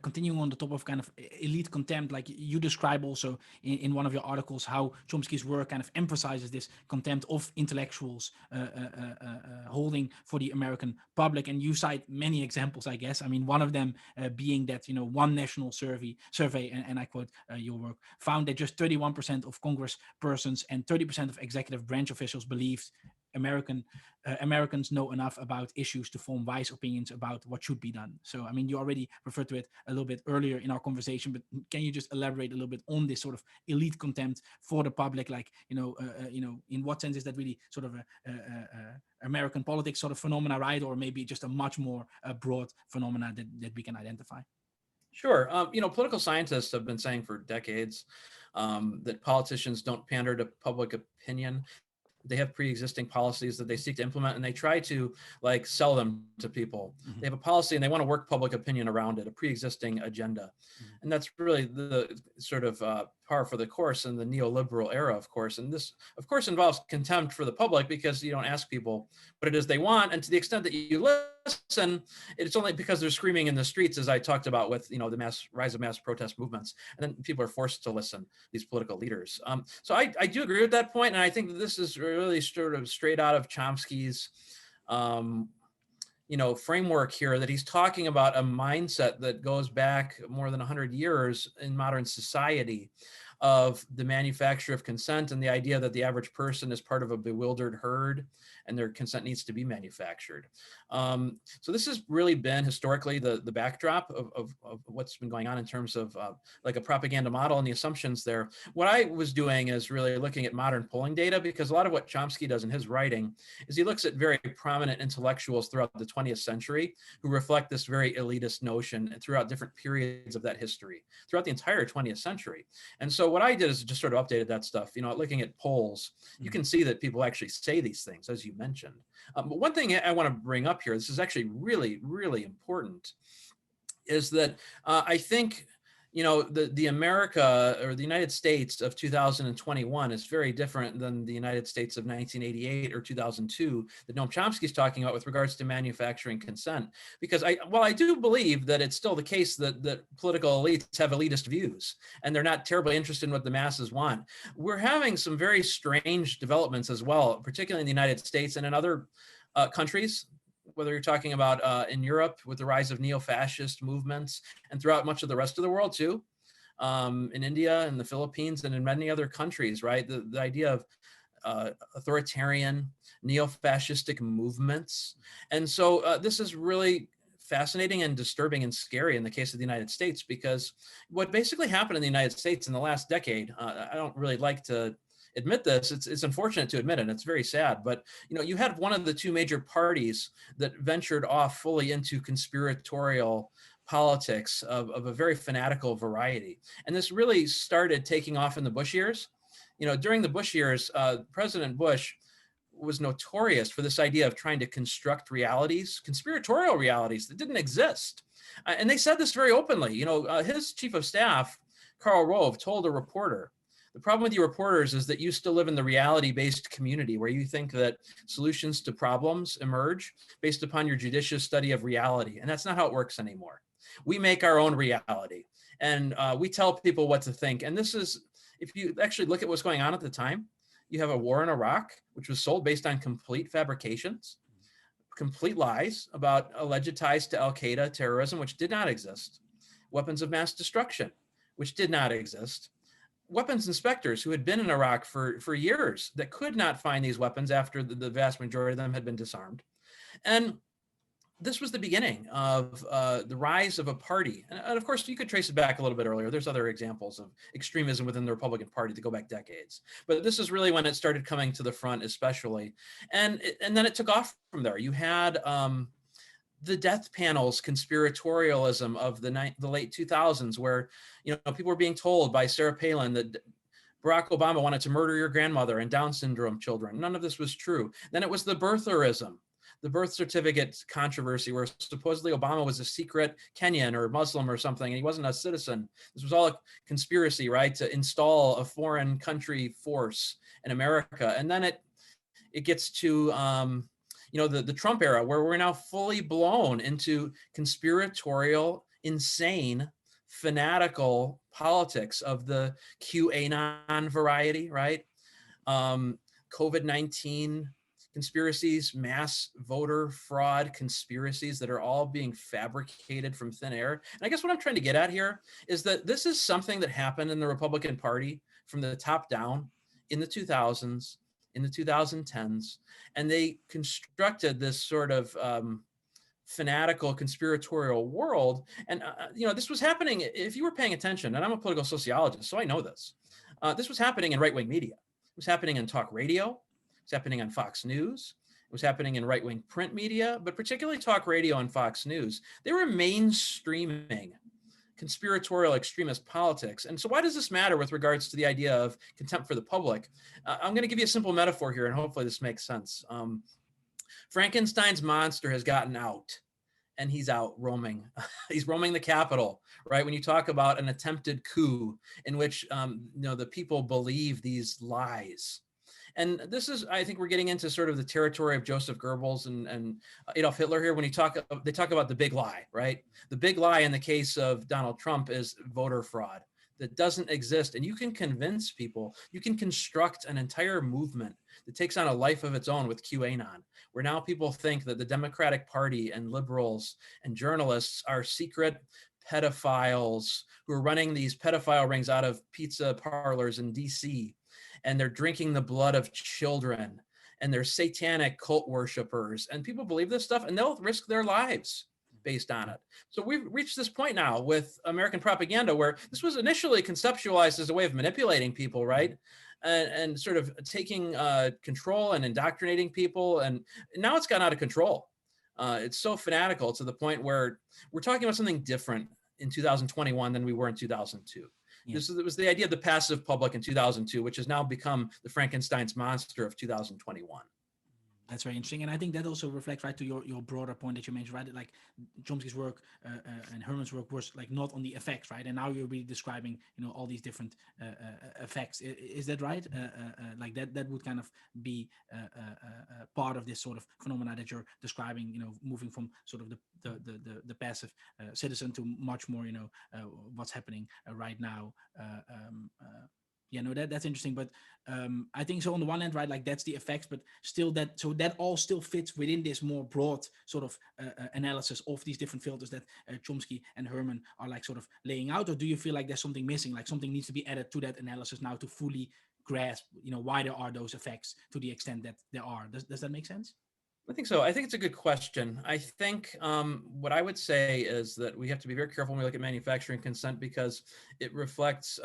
continuing on the top of kind of elite contempt, like you describe also in one of your articles how Chomsky's work kind of emphasizes this contempt of intellectuals holding for the American public. And you cite many examples, I guess. I mean, one of them being that, one national survey, and I quote your work, found that just 31% of Congress persons and 30% of executive branch officials believed Americans know enough about issues to form wise opinions about what should be done. So, I mean, you already referred to it a little bit earlier in our conversation, but can you just elaborate a little bit on this sort of elite contempt for the public? Like, in what sense is that really sort of a American politics sort of phenomena, right? Or maybe just a much more broad phenomena that we can identify? Sure. Political scientists have been saying for decades that politicians don't pander to public opinion. They have pre-existing policies that they seek to implement, and they try to like sell them to people. They have a policy and they want to work public opinion around it, a pre-existing agenda. And that's really the sort of par for the course in the neoliberal era, of course. And this, of course, involves contempt for the public because you don't ask people what it is they want. And to the extent that you listen, it's only because they're screaming in the streets, as I talked about with, the rise of mass protest movements. And then people are forced to listen, these political leaders. So I do agree with that point. And I think that this is really sort of straight out of Chomsky's framework here, that he's talking about a mindset that goes back more than 100 years in modern society of the manufacture of consent and the idea that the average person is part of a bewildered herd and their consent needs to be manufactured. So this has really been historically the backdrop of what's been going on in terms of like a propaganda model and the assumptions there. What I was doing is really looking at modern polling data, because a lot of what Chomsky does in his writing is he looks at very prominent intellectuals throughout the 20th century who reflect this very elitist notion throughout different periods of that history, throughout the entire 20th century. And so what I did is just sort of updated that stuff, looking at polls, you can see that people actually say these things, as you mentioned. But one thing I want to bring up here, this is actually really, really important, is that I think, the America or the United States of 2021 is very different than the United States of 1988 or 2002 that Noam Chomsky is talking about with regards to manufacturing consent. Because I do believe that it's still the case that political elites have elitist views and they're not terribly interested in what the masses want. We're having some very strange developments as well, particularly in the United States and in other countries, whether you're talking about in Europe with the rise of neo-fascist movements and throughout much of the rest of the world too, in India and the Philippines and in many other countries, right? The idea of authoritarian neo-fascistic movements. And so this is really fascinating and disturbing and scary in the case of the United States, because what basically happened in the United States in the last decade, I don't really like to admit this. It's unfortunate to admit it, and it's very sad. But you had one of the two major parties that ventured off fully into conspiratorial politics of a very fanatical variety. And this really started taking off in the Bush years. During the Bush years, President Bush was notorious for this idea of trying to construct realities, conspiratorial realities that didn't exist. And they said this very openly. His chief of staff, Karl Rove, told a reporter, the problem with you reporters is that you still live in the reality-based community where you think that solutions to problems emerge based upon your judicious study of reality. And that's not how it works anymore. We make our own reality, and we tell people what to think. And this is, if you actually look at what's going on at the time, you have a war in Iraq, which was sold based on complete fabrications, complete lies about alleged ties to Al-Qaeda terrorism, which did not exist. Weapons of mass destruction, which did not exist. Weapons inspectors who had been in Iraq for years that could not find these weapons after the vast majority of them had been disarmed. And this was the beginning of the rise of a party. And of course, you could trace it back a little bit earlier. There's other examples of extremism within the Republican Party to go back decades. But this is really when it started coming to the front, especially. And then it took off from there. You had the death panels conspiratorialism of the late 2000s, where people were being told by Sarah Palin that Barack Obama wanted to murder your grandmother and Down syndrome children. None of this was true. Then it was the birtherism, the birth certificate controversy, where supposedly Obama was a secret Kenyan or Muslim or something, and he wasn't a citizen. This was all a conspiracy, right, to install a foreign country force in America. And then it gets to the Trump era, where we're now fully blown into conspiratorial, insane, fanatical politics of the QAnon variety, right? COVID-19 conspiracies, mass voter fraud conspiracies that are all being fabricated from thin air. And I guess what I'm trying to get at here is that this is something that happened in the Republican Party from the top down in the 2000s, in the 2010s, and they constructed this sort of fanatical conspiratorial world. And this was happening, if you were paying attention, and I'm a political sociologist, so I know this. This was happening in right-wing media. It was happening in talk radio. It was happening on Fox News. It was happening in right-wing print media, but particularly talk radio and Fox News. They were mainstreaming conspiratorial extremist politics. And so why does this matter with regards to the idea of contempt for the public? I'm going to give you a simple metaphor here, and hopefully this makes sense. Frankenstein's monster has gotten out, and he's out roaming. He's roaming the Capitol, right? When you talk about an attempted coup in which the people believe these lies. And this is, I think we're getting into sort of the territory of Joseph Goebbels and Adolf Hitler here. When they talk about the big lie, right? The big lie in the case of Donald Trump is voter fraud that doesn't exist. And you can convince people, you can construct an entire movement that takes on a life of its own with QAnon, where now people think that the Democratic Party and liberals and journalists are secret pedophiles who are running these pedophile rings out of pizza parlors in DC. And they're drinking the blood of children, and they're satanic cult worshipers, and people believe this stuff, and they'll risk their lives based on it. So we've reached this point now with American propaganda, where this was initially conceptualized as a way of manipulating people, right? And sort of taking control and indoctrinating people, and now it's gotten out of control. It's so fanatical to the point where we're talking about something different in 2021 than we were in 2002. Yeah. It was the idea of the passive public in 2002, which has now become the Frankenstein's monster of 2021. That's very interesting. And I think that also reflects right to your broader point that you mentioned, right? Like Chomsky's work and Herman's work was like not on the effects, right? And now you're really describing, all these different effects. Is that right? Like that would kind of be part of this sort of phenomena that you're describing, moving from sort of the passive citizen to much more, what's happening right now. That's interesting. But I think so on the one hand, right, like that's the effects, but still that all still fits within this more broad sort of analysis of these different filters that Chomsky and Herman are like sort of laying out. Or do you feel like there's something missing, like something needs to be added to that analysis now to fully grasp, why there are those effects to the extent that there are? Does that make sense? I think so. I think it's a good question. I think what I would say is that we have to be very careful when we look at manufacturing consent, because it reflects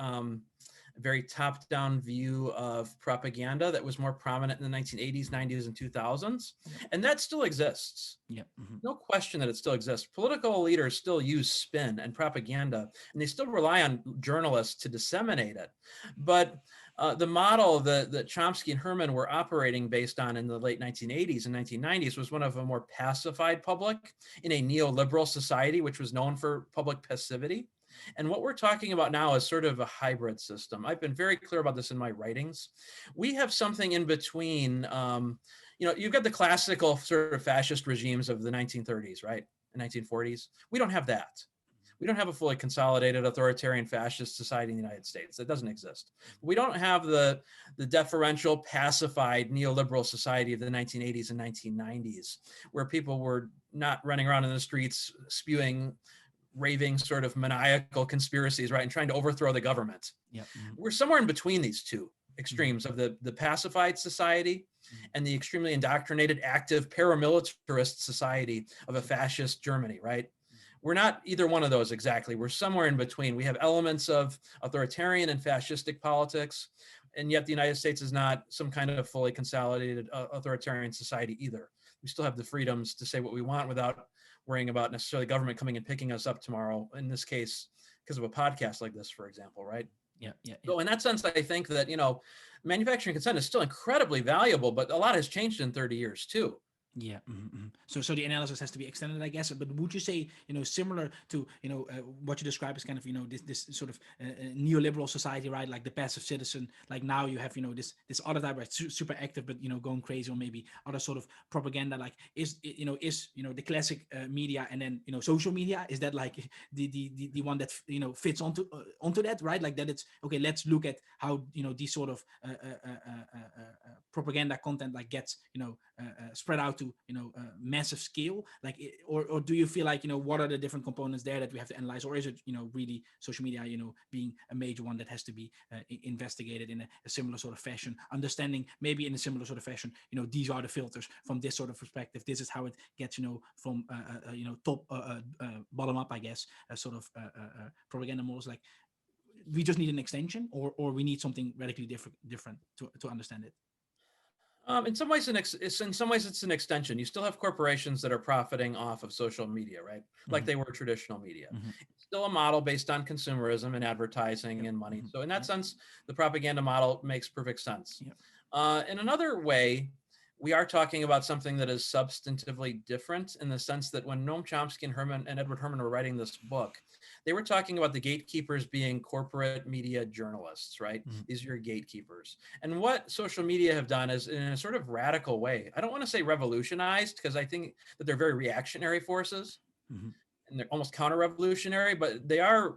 very top-down view of propaganda that was more prominent in the 1980s, 90s, and 2000s. And that still exists. Yeah. No question that it still exists. Political leaders still use spin and propaganda, and they still rely on journalists to disseminate it. But the model that Chomsky and Herman were operating based on in the late 1980s and 1990s was one of a more pacified public in a neoliberal society, which was known for public passivity. And what we're talking about now is sort of a hybrid system. I've been very clear about this in my writings. We have something in between. You've got the classical sort of fascist regimes of the 1930s, right? And 1940s. We don't have that. We don't have a fully consolidated authoritarian fascist society in the United States. That doesn't exist. We don't have the deferential, pacified neoliberal society of the 1980s and 1990s, where people were not running around in the streets spewing raving sort of maniacal conspiracies, right? And trying to overthrow the government. Yeah. We're somewhere in between these two extremes of the pacified society and the extremely indoctrinated, active, paramilitarist society of a fascist Germany, right? We're not either one of those exactly. We're somewhere in between. We have elements of authoritarian and fascistic politics, and yet the United States is not some kind of fully consolidated authoritarian society either. We still have the freedoms to say what we want without worrying about necessarily government coming and picking us up tomorrow, in this case, because of a podcast like this, for example, right? Yeah. So in that sense, I think that, manufacturing consent is still incredibly valuable, but a lot has changed in 30 years too. Yeah. So the analysis has to be extended, I guess. But would you say, similar to, what you describe as kind of, this sort of neoliberal society, right? Like the passive citizen. Like now you have, this other type, right? Super active, but going crazy, or maybe other sort of propaganda. Like is the classic media, and then social media, is that like the one that fits onto that, right? Like that it's okay. Let's look at how these sort of propaganda content like gets spread out to massive scale, like or do you feel like what are the different components there that we have to analyze, or is it really social media being a major one that has to be investigated in a similar sort of fashion, understanding maybe in a similar sort of fashion these are the filters from this sort of perspective, this is how it gets from top bottom up, I guess, sort of propaganda models, like we just need an extension, or we need something radically different to understand it? In some ways, it's an extension. You still have corporations that are profiting off of social media, right? Like they were traditional media. It's still a model based on consumerism and advertising and money. So in that sense, the propaganda model makes perfect sense. In another way, we are talking about something that is substantively different, in the sense that when Noam Chomsky and Edward Herman were writing this book, they were talking about the gatekeepers being corporate media journalists, right? These are your gatekeepers. And what social media have done is, in a sort of radical way, I don't want to say revolutionized, because I think that they're very reactionary forces and they're almost counter-revolutionary, but they are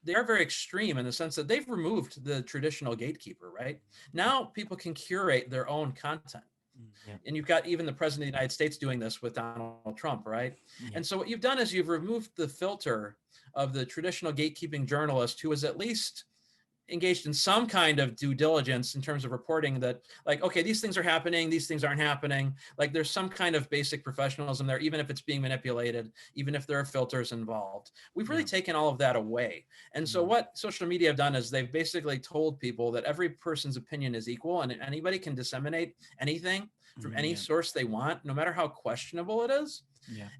very extreme in the sense that they've removed the traditional gatekeeper, right? Now people can curate their own content. And you've got even the president of the United States doing this with Donald Trump, right? And so what you've done is you've removed the filter of the traditional gatekeeping journalist, who is at least engaged in some kind of due diligence in terms of reporting that, like, okay, these things are happening, these things aren't happening. Like there's some kind of basic professionalism there, even if it's being manipulated, even if there are filters involved. We've really taken all of that away. And so what social media have done is they've basically told people that every person's opinion is equal, and anybody can disseminate anything from any source they want, no matter how questionable it is.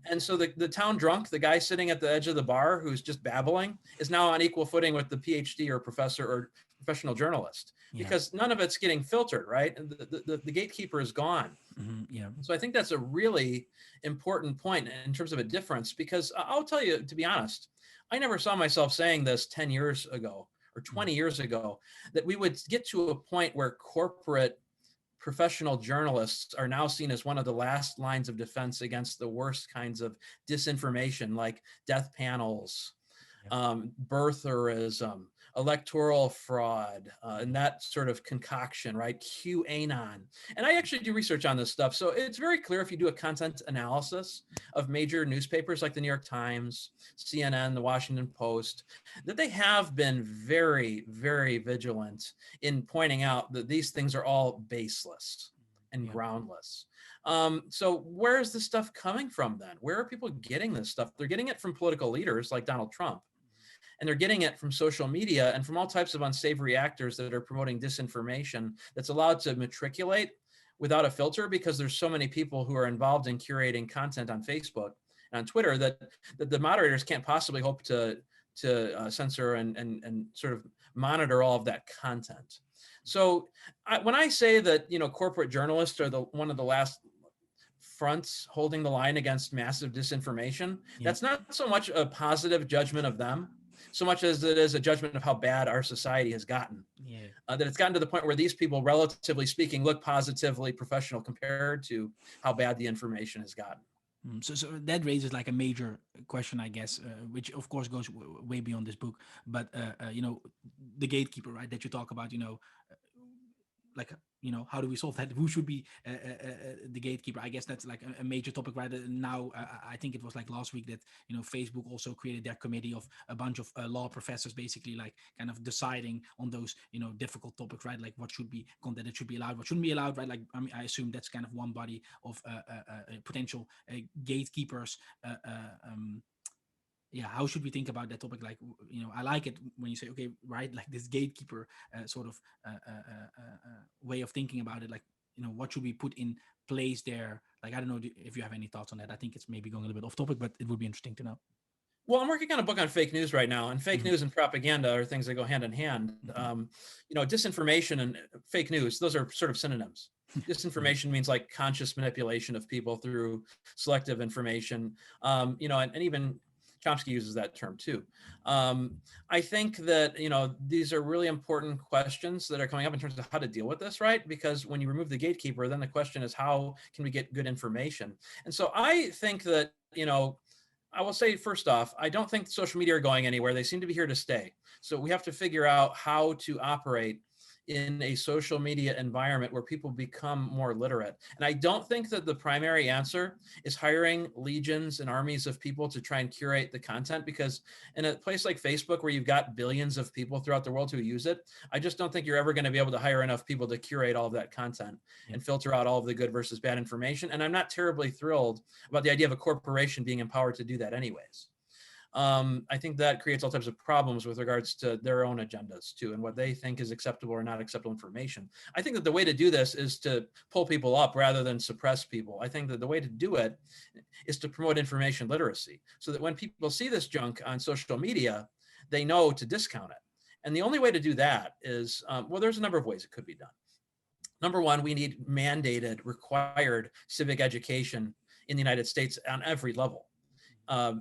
And so the town drunk, the guy sitting at the edge of the bar who's just babbling, is now on equal footing with the PhD or professor or professional journalist, because none of it's getting filtered, right? And the gatekeeper is gone. So I think that's a really important point in terms of a difference, because I'll tell you, to be honest, I never saw myself saying this 10 years ago or 20 years ago, that we would get to a point where corporate professional journalists are now seen as one of the last lines of defense against the worst kinds of disinformation, like death panels, birtherism, electoral fraud, and that sort of concoction, right? QAnon. And I actually do research on this stuff. So it's very clear, if you do a content analysis of major newspapers like the New York Times, CNN, the Washington Post, that they have been very, very vigilant in pointing out that these things are all baseless and groundless. So where is this stuff coming from then? Where are people getting this stuff? They're getting it from political leaders like Donald Trump. and they're getting it from social media and from all types of unsavory actors that are promoting disinformation that's allowed to matriculate without a filter, because there's so many people who are involved in curating content on Facebook and on Twitter that the moderators can't possibly hope to censor and sort of monitor all of that content. So when I say that, corporate journalists are one of the last fronts holding the line against massive disinformation, that's not so much a positive judgment of them, so much as it is a judgment of how bad our society has gotten. That it's gotten to the point where these people, relatively speaking, look positively professional compared to how bad the information has gotten. So that raises like a major question, I guess, which of course goes way beyond this book. But the gatekeeper, right, that you talk about, like, how do we solve that? Who should be the gatekeeper? I guess that's like a major topic right now. I think it was like last week that Facebook also created their committee of a bunch of law professors, basically like kind of deciding on those difficult topics, right? Like what should be content that should be allowed, what shouldn't be allowed, right? Like I assume that's kind of one body of potential gatekeepers. How should we think about that topic? Like, I like it when you say, okay, right, like this gatekeeper sort of way of thinking about it. Like, what should we put in place there? Like, I don't know if you have any thoughts on that. I think it's maybe going a little bit off topic, but it would be interesting to know. Well, I'm working on a book on fake news right now, and fake news and propaganda are things that go hand in hand. Disinformation and fake news, those are sort of synonyms. Disinformation means like conscious manipulation of people through selective information, and even Chomsky uses that term too. I think that, these are really important questions that are coming up in terms of how to deal with this, right? Because when you remove the gatekeeper, then the question is, how can we get good information? And so I think that, I will say, first off, I don't think social media are going anywhere. They seem to be here to stay. So we have to figure out how to operate in a social media environment where people become more literate. And I don't think that the primary answer is hiring legions and armies of people to try and curate the content, because in a place like Facebook, where you've got billions of people throughout the world who use it, I just don't think you're ever going to be able to hire enough people to curate all of that content and filter out all of the good versus bad information. And I'm not terribly thrilled about the idea of a corporation being empowered to do that anyways. I think that creates all types of problems with regards to their own agendas too, and what they think is acceptable or not acceptable information. I think that the way to do this is to pull people up rather than suppress people. I think that the way to do it is to promote information literacy, so that when people see this junk on social media, they know to discount it. And the only way to do that is, there's a number of ways it could be done. Number one, we need mandated, required civic education in the United States on every level.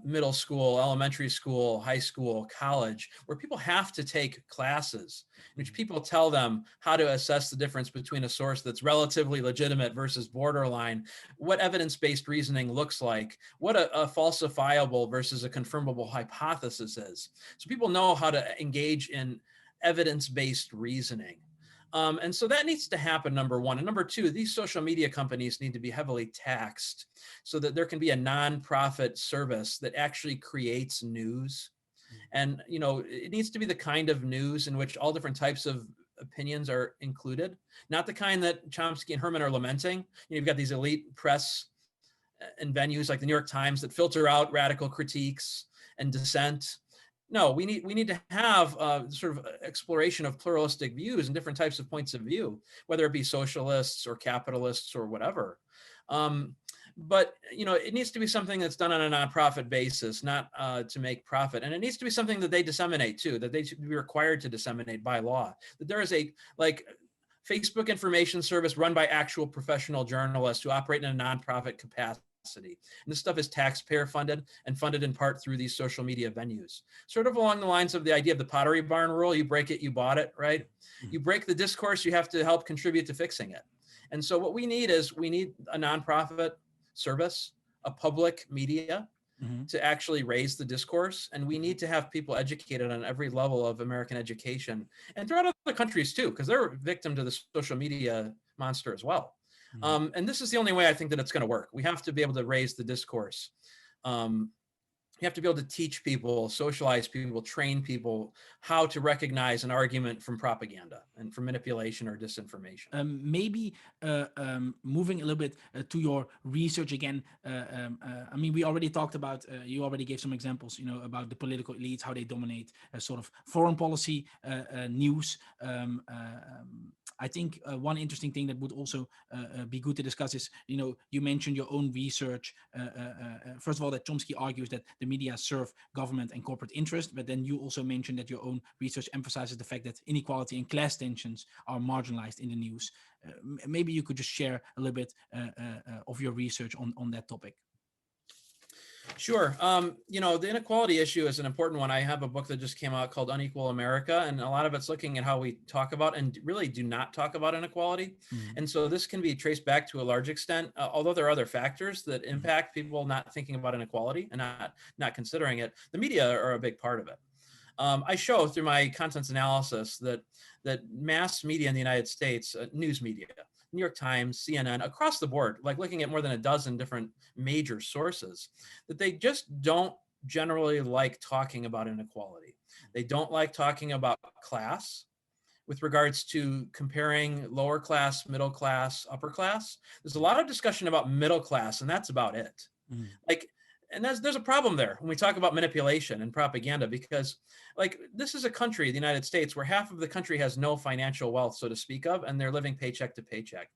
Middle school, elementary school, high school, college, where people have to take classes in which people tell them how to assess the difference between a source that's relatively legitimate versus borderline, what evidence-based reasoning looks like, what a falsifiable versus a confirmable hypothesis is. So people know how to engage in evidence-based reasoning. And so that needs to happen, number one. And number two, these social media companies need to be heavily taxed so that there can be a nonprofit service that actually creates news. And, it needs to be the kind of news in which all different types of opinions are included, not the kind that Chomsky and Herman are lamenting. You've got these elite press and venues like the New York Times that filter out radical critiques and dissent. No, we need to have sort of exploration of pluralistic views and different types of points of view, whether it be socialists or capitalists or whatever. But it needs to be something that's done on a nonprofit basis, not to make profit. And it needs to be something that they disseminate too, that they should be required to disseminate by law. That there is a Facebook information service run by actual professional journalists who operate in a nonprofit capacity. And this stuff is taxpayer funded and funded in part through these social media venues. Sort of along the lines of the idea of the Pottery Barn rule: you break it, you bought it, right? You break the discourse, you have to help contribute to fixing it. And so what we need is a nonprofit service, a public media to actually raise the discourse. And we need to have people educated on every level of American education and throughout other countries too, because they're a victim to the social media monster as well. And this is the only way I think that it's going to work. We have to be able to raise the discourse You have to be able to teach people, socialize people, train people how to recognize an argument from propaganda and from manipulation or disinformation. Maybe moving a little bit to your research again. I mean, we already talked about. You already gave some examples, about the political elites, how they dominate sort of foreign policy news. I think one interesting thing that would also be good to discuss is, you mentioned your own research. First of all, that Chomsky argues that the media serve government and corporate interest, but then you also mentioned that your own research emphasizes the fact that inequality and class tensions are marginalized in the news. Maybe you could just share a little bit of your research on that topic. Sure. The inequality issue is an important one. I have a book that just came out called Unequal America, and a lot of it's looking at how we talk about and really do not talk about inequality. And so this can be traced back to a large extent, although there are other factors that impact people not thinking about inequality and not considering it. The media are a big part of it. I show through my contents analysis that mass media in the United States, news media, New York Times, CNN, across the board, like looking at more than a dozen different major sources, that they just don't generally like talking about inequality. They don't like talking about class with regards to comparing lower class, middle class, upper class. There's a lot of discussion about middle class, and that's about it. And there's a problem there when we talk about manipulation and propaganda, because this is a country, the United States, where half of the country has no financial wealth, so to speak of, and they're living paycheck to paycheck.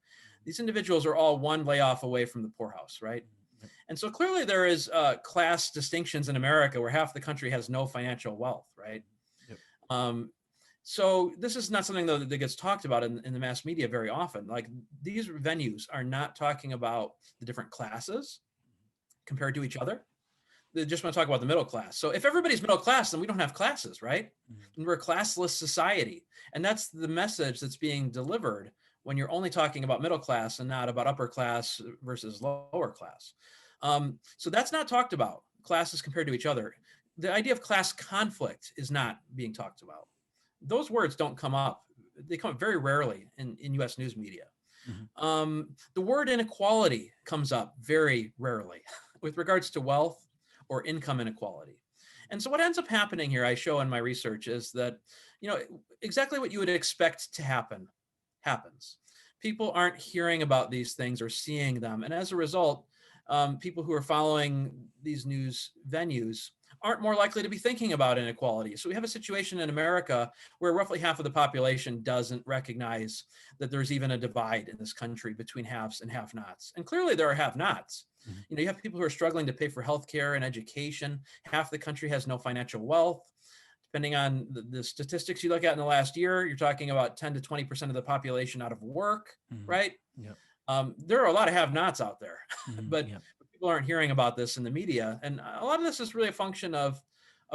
These individuals are all one layoff away from the poorhouse, right? And so clearly there is class distinctions in America where half the country has no financial wealth, right? So this is not something, though, that gets talked about in the mass media very often. Like, these venues are not talking about the different classes compared to each other. They just want to talk about the middle class. So if everybody's middle class, then we don't have classes, right? And we're a classless society. And that's the message that's being delivered when you're only talking about middle class and not about upper class versus lower class. So that's not talked about, classes compared to each other. The idea of class conflict is not being talked about. Those words don't come up. They come up very rarely in US news media. The word inequality comes up very rarely with regards to wealth or income inequality. And so what ends up happening here, I show in my research, is that, exactly what you would expect to happen happens. People aren't hearing about these things or seeing them. And as a result, people who are following these news venues aren't more likely to be thinking about inequality. So we have a situation in America where roughly half of the population doesn't recognize that there's even a divide in this country between haves and have-nots. And clearly there are have-nots. You have people who are struggling to pay for healthcare and education. Half the country has no financial wealth. Depending on the statistics you look at in the last year, you're talking about 10 to 20% of the population out of work, right? There are a lot of have-nots out there, but people aren't hearing about this in the media. And a lot of this is really a function of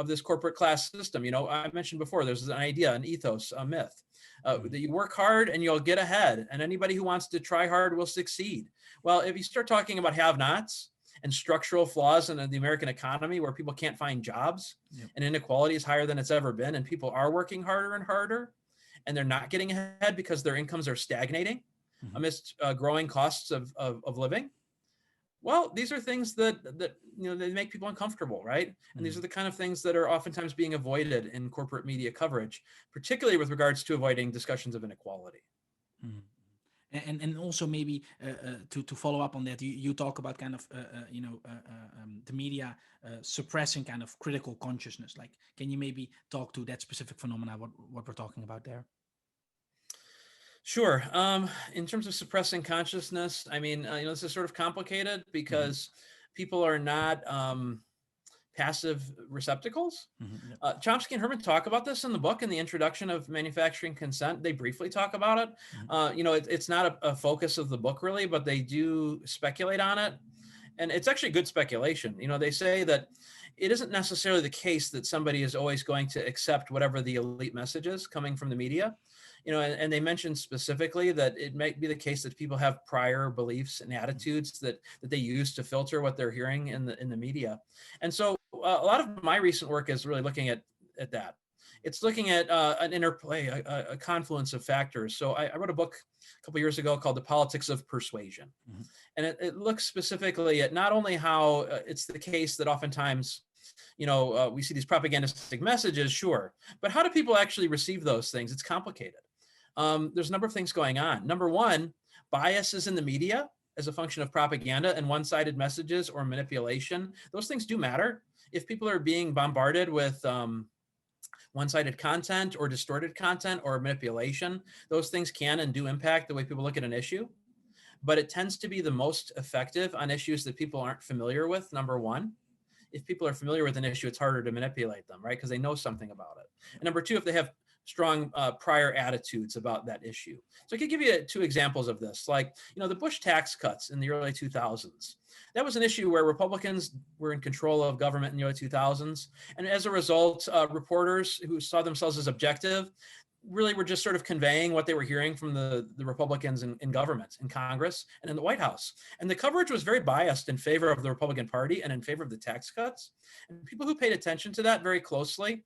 this corporate class system. I mentioned before, there's an idea, an ethos, a myth, that you work hard and you'll get ahead, and anybody who wants to try hard will succeed. Well, if you start talking about have-nots and structural flaws in the American economy where people can't find jobs and inequality is higher than it's ever been, and people are working harder and harder, and they're not getting ahead because their incomes are stagnating amidst growing costs of living. Well, these are things that they make people uncomfortable, right? And these are the kind of things that are oftentimes being avoided in corporate media coverage, particularly with regards to avoiding discussions of inequality. And also maybe to follow up on that, you talk about kind of the media suppressing kind of critical consciousness. Like, can you maybe talk to that specific phenomena, what we're talking about there? Sure. In terms of suppressing consciousness, I mean, this is sort of complicated because people are not passive receptacles. Chomsky and Herman talk about this in the book, in the introduction of Manufacturing Consent. They briefly talk about it. It's not a focus of the book really, but they do speculate on it. And it's actually good speculation. They say that it isn't necessarily the case that somebody is always going to accept whatever the elite message is coming from the media. And they mentioned specifically that it might be the case that people have prior beliefs and attitudes that they use to filter what they're hearing in the media. And so a lot of my recent work is really looking at that. It's looking at an interplay, a confluence of factors. So I wrote a book a couple of years ago called The Politics of Persuasion. And it looks specifically at not only how it's the case that oftentimes we see these propagandistic messages, sure. But how do people actually receive those things? It's complicated. There's a number of things going on. Number one, biases in the media as a function of propaganda and one-sided messages or manipulation. Those things do matter. If people are being bombarded with one-sided content or distorted content or manipulation, those things can and do impact the way people look at an issue. But it tends to be the most effective on issues that people aren't familiar with, number one. If people are familiar with an issue, it's harder to manipulate them, right? Because they know something about it. And number two, if they have strong prior attitudes about that issue. So I could give you two examples of this. Like, the Bush tax cuts in the early 2000s. That was an issue where Republicans were in control of government in the early 2000s. And as a result, reporters who saw themselves as objective really were just sort of conveying what they were hearing from the Republicans in government, in Congress, and in the White House. And the coverage was very biased in favor of the Republican Party and in favor of the tax cuts. And people who paid attention to that very closely,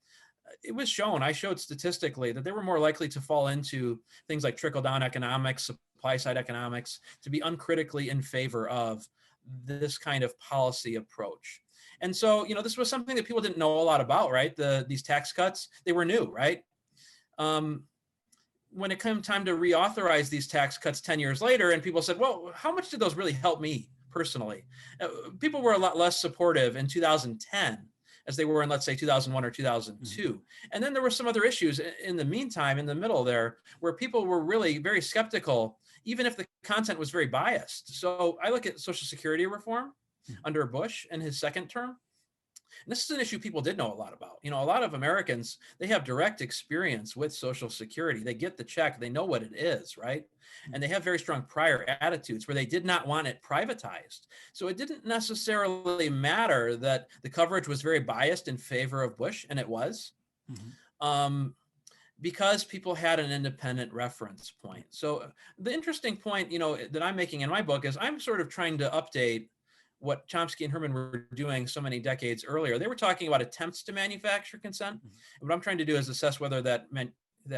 it was shown, I showed statistically, that they were more likely to fall into things like trickle-down economics, supply-side economics, to be uncritically in favor of this kind of policy approach. And so, this was something that people didn't know a lot about, right? These tax cuts, they were new, right? When it came time to reauthorize these tax cuts 10 years later, and people said, well, how much did those really help me personally? People were a lot less supportive in 2010 as they were in, let's say, 2001 or 2002. Mm-hmm. And then there were some other issues in the meantime, in the middle there, where people were really very skeptical, even if the content was very biased. So I look at Social Security reform under Bush in his second term. And this is an issue people did know a lot about. A lot of Americans, they have direct experience with Social Security. They get the check, they know what it is, right? And they have very strong prior attitudes where they did not want it privatized. So it didn't necessarily matter that the coverage was very biased in favor of Bush, and it was, because people had an independent reference point. So the interesting point, that I'm making in my book is I'm sort of trying to update what Chomsky and Herman were doing so many decades earlier. They were talking about attempts to manufacture consent. Mm-hmm. What I'm trying to do is assess whether that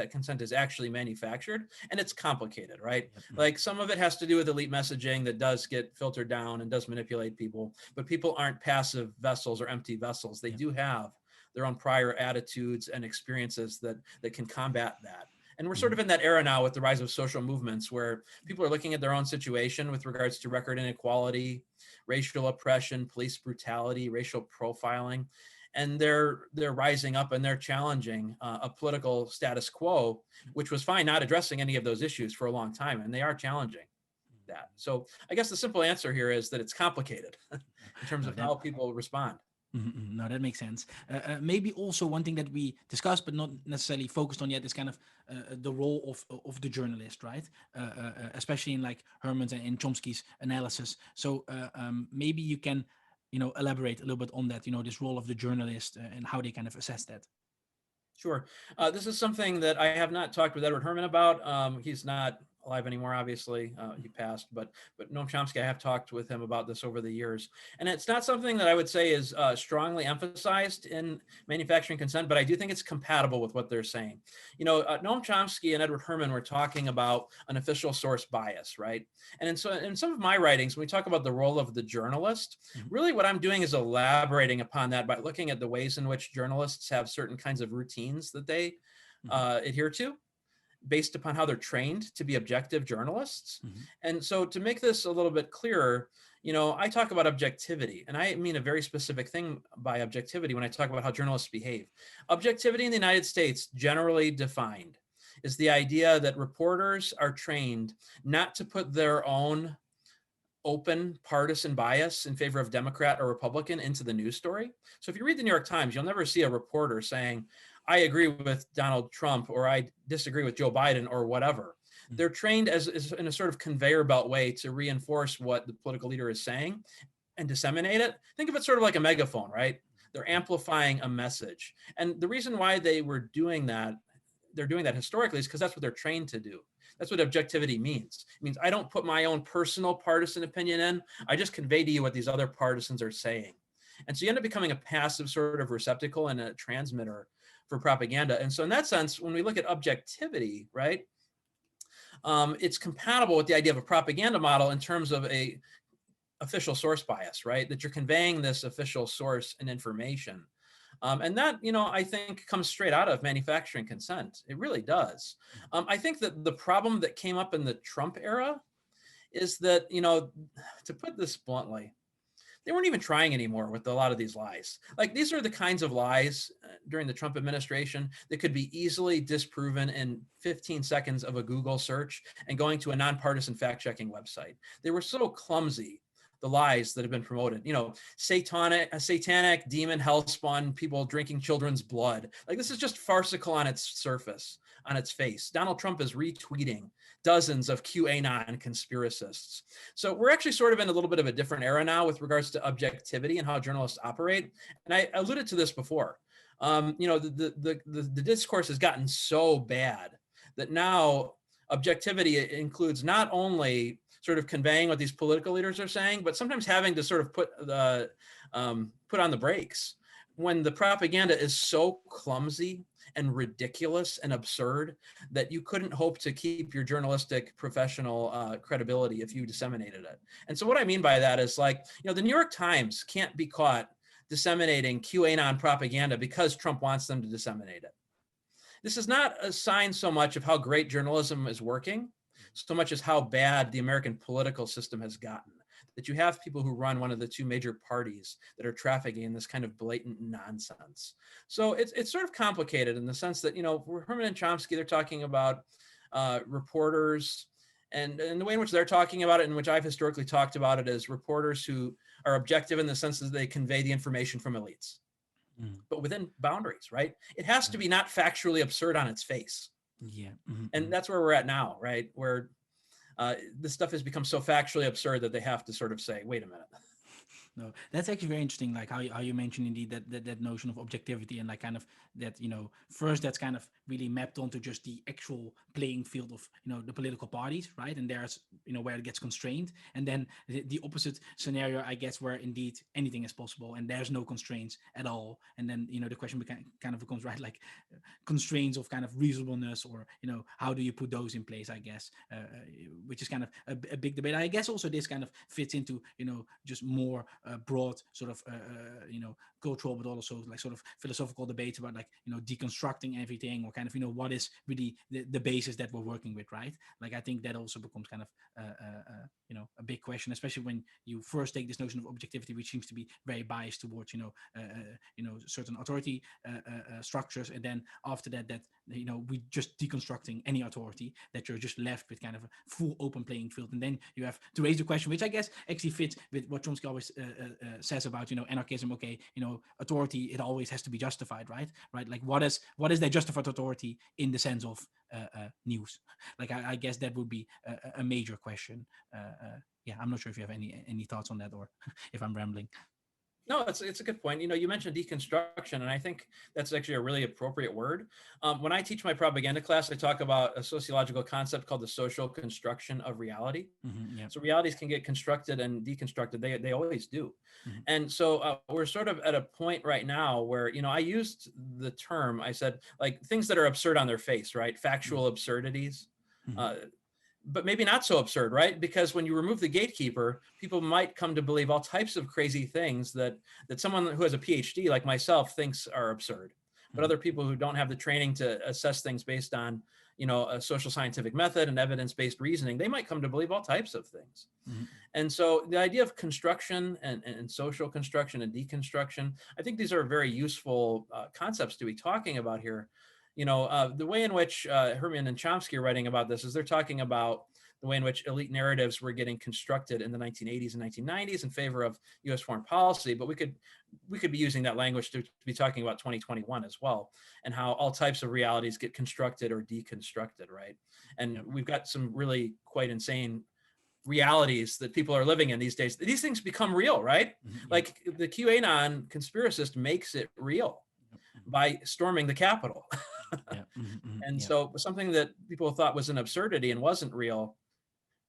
consent is actually manufactured, and it's complicated, right? Mm-hmm. Like some of it has to do with elite messaging that does get filtered down and does manipulate people, but people aren't passive vessels or empty vessels. They do have their own prior attitudes and experiences that can combat that. And we're sort of in that era now with the rise of social movements where people are looking at their own situation with regards to record inequality, racial oppression, police brutality, racial profiling, and they're rising up and they're challenging a political status quo, which was fine not addressing any of those issues for a long time, and they are challenging that. So I guess the simple answer here is that it's complicated in terms of how people respond. Mm-hmm. No, that makes sense. Maybe also one thing that we discussed but not necessarily focused on yet is kind of the role of the journalist, right? Especially in like Herman's and in Chomsky's analysis. So maybe you can, elaborate a little bit on that, this role of the journalist and how they kind of assess that. Sure. This is something that I have not talked with Edward Herman about. He's not alive anymore, obviously. He passed, but Noam Chomsky, I have talked with him about this over the years. And it's not something that I would say is strongly emphasized in manufacturing consent, but I do think it's compatible with what they're saying. Noam Chomsky and Edward Herman were talking about an official source bias, right? And in some of my writings, when we talk about the role of the journalist, really what I'm doing is elaborating upon that by looking at the ways in which journalists have certain kinds of routines that they adhere to, based upon how they're trained to be objective journalists. Mm-hmm. And so to make this a little bit clearer, I talk about objectivity, and I mean a very specific thing by objectivity when I talk about how journalists behave. Objectivity in the United States, generally defined, is the idea that reporters are trained not to put their own open partisan bias in favor of Democrat or Republican into the news story. So if you read the New York Times, you'll never see a reporter saying, I agree with Donald Trump, or I disagree with Joe Biden, or whatever. They're trained as in a sort of conveyor belt way to reinforce what the political leader is saying and disseminate it. Think of it sort of like a megaphone, right? They're amplifying a message. And the reason why they were doing that, they're doing that historically, is because that's what they're trained to do. That's what objectivity means. It means I don't put my own personal partisan opinion in. I just convey to you what these other partisans are saying. And so you end up becoming a passive sort of receptacle and a transmitter for propaganda. And so in that sense, when we look at objectivity, right, it's compatible with the idea of a propaganda model in terms of a official source bias, right? That you're conveying this official source and information. And that, I think comes straight out of manufacturing consent. It really does. I think that the problem that came up in the Trump era is that, to put this bluntly, they weren't even trying anymore with a lot of these lies. Like, these are the kinds of lies during the Trump administration that could be easily disproven in 15 seconds of a Google search and going to a nonpartisan fact-checking website. They were so clumsy, the lies that have been promoted, satanic demon hellspawn people drinking children's blood. Like, this is just farcical on its surface, on its face. Donald Trump is retweeting dozens of QAnon conspiracists. So we're actually sort of in a little bit of a different era now with regards to objectivity and how journalists operate. And I alluded to this before. The discourse has gotten so bad that now objectivity includes not only sort of conveying what these political leaders are saying, but sometimes having to sort of put on the brakes when the propaganda is so clumsy and ridiculous and absurd that you couldn't hope to keep your journalistic professional credibility if you disseminated it. And so what I mean by that is, like, the New York Times can't be caught disseminating QAnon propaganda because Trump wants them to disseminate it. This is not a sign so much of how great journalism is working, so much as how bad the American political system has gotten. That you have people who run one of the two major parties that are trafficking in this kind of blatant nonsense. So it's sort of complicated in the sense that, Herman and Chomsky, they're talking about reporters, and the way in which they're talking about it, in which I've historically talked about it, as reporters who are objective in the sense that they convey the information from elites, but within boundaries, right? It has to be not factually absurd on its face. Yeah. And that's where we're at now, right? Where this stuff has become so factually absurd that they have to sort of say, wait a minute. No, that's actually very interesting. Like how you mentioned indeed that notion of objectivity, and like kind of that, first that's kind of really mapped onto just the actual playing field of, the political parties, right? And there's, where it gets constrained. And then the opposite scenario, I guess, where indeed anything is possible and there's no constraints at all. And then, the question kind of becomes, right, like constraints of kind of reasonableness, or, how do you put those in place, I guess, which is kind of a big debate. I guess also this kind of fits into, just more broad sort of cultural, but also like sort of philosophical debates about, like, deconstructing everything, or kind of, what is really the basis that we're working with, right? Like, I think that also becomes kind of a big question, especially when you first take this notion of objectivity, which seems to be very biased towards certain authority structures, and then after that we just deconstructing any authority, that you're just left with kind of a full open playing field. And then you have to raise the question, which I guess actually fits with what Chomsky always says about anarchism. Okay, authority, it always has to be justified, right? Like, what is that justified authority in the sense of news? Like, I guess that would be a major question. Yeah, I'm not sure if you have any thoughts on that, or if I'm rambling. No, it's a good point. You mentioned deconstruction, and I think that's actually a really appropriate word. When I teach my propaganda class, I talk about a sociological concept called the social construction of reality. Yeah. So realities can get constructed and deconstructed. They always do. And so we're sort of at a point right now where, I used the term, I said, like, things that are absurd on their face, right? Factual absurdities. But maybe not so absurd, right? Because when you remove the gatekeeper, people might come to believe all types of crazy things that someone who has a PhD like myself thinks are absurd. But other people who don't have the training to assess things based on, a social scientific method and evidence-based reasoning, they might come to believe all types of things. And so the idea of construction and social construction and deconstruction, I think these are very useful concepts to be talking about here. The way in which Herman and Chomsky are writing about this is they're talking about the way in which elite narratives were getting constructed in the 1980s and 1990s in favor of U.S. foreign policy. But we could be using that language to be talking about 2021 as well, and how all types of realities get constructed or deconstructed, right? And we've got some really quite insane realities that people are living in these days. These things become real, right? Like, the QAnon conspiracist makes it real by storming the Capitol. And so something that people thought was an absurdity and wasn't real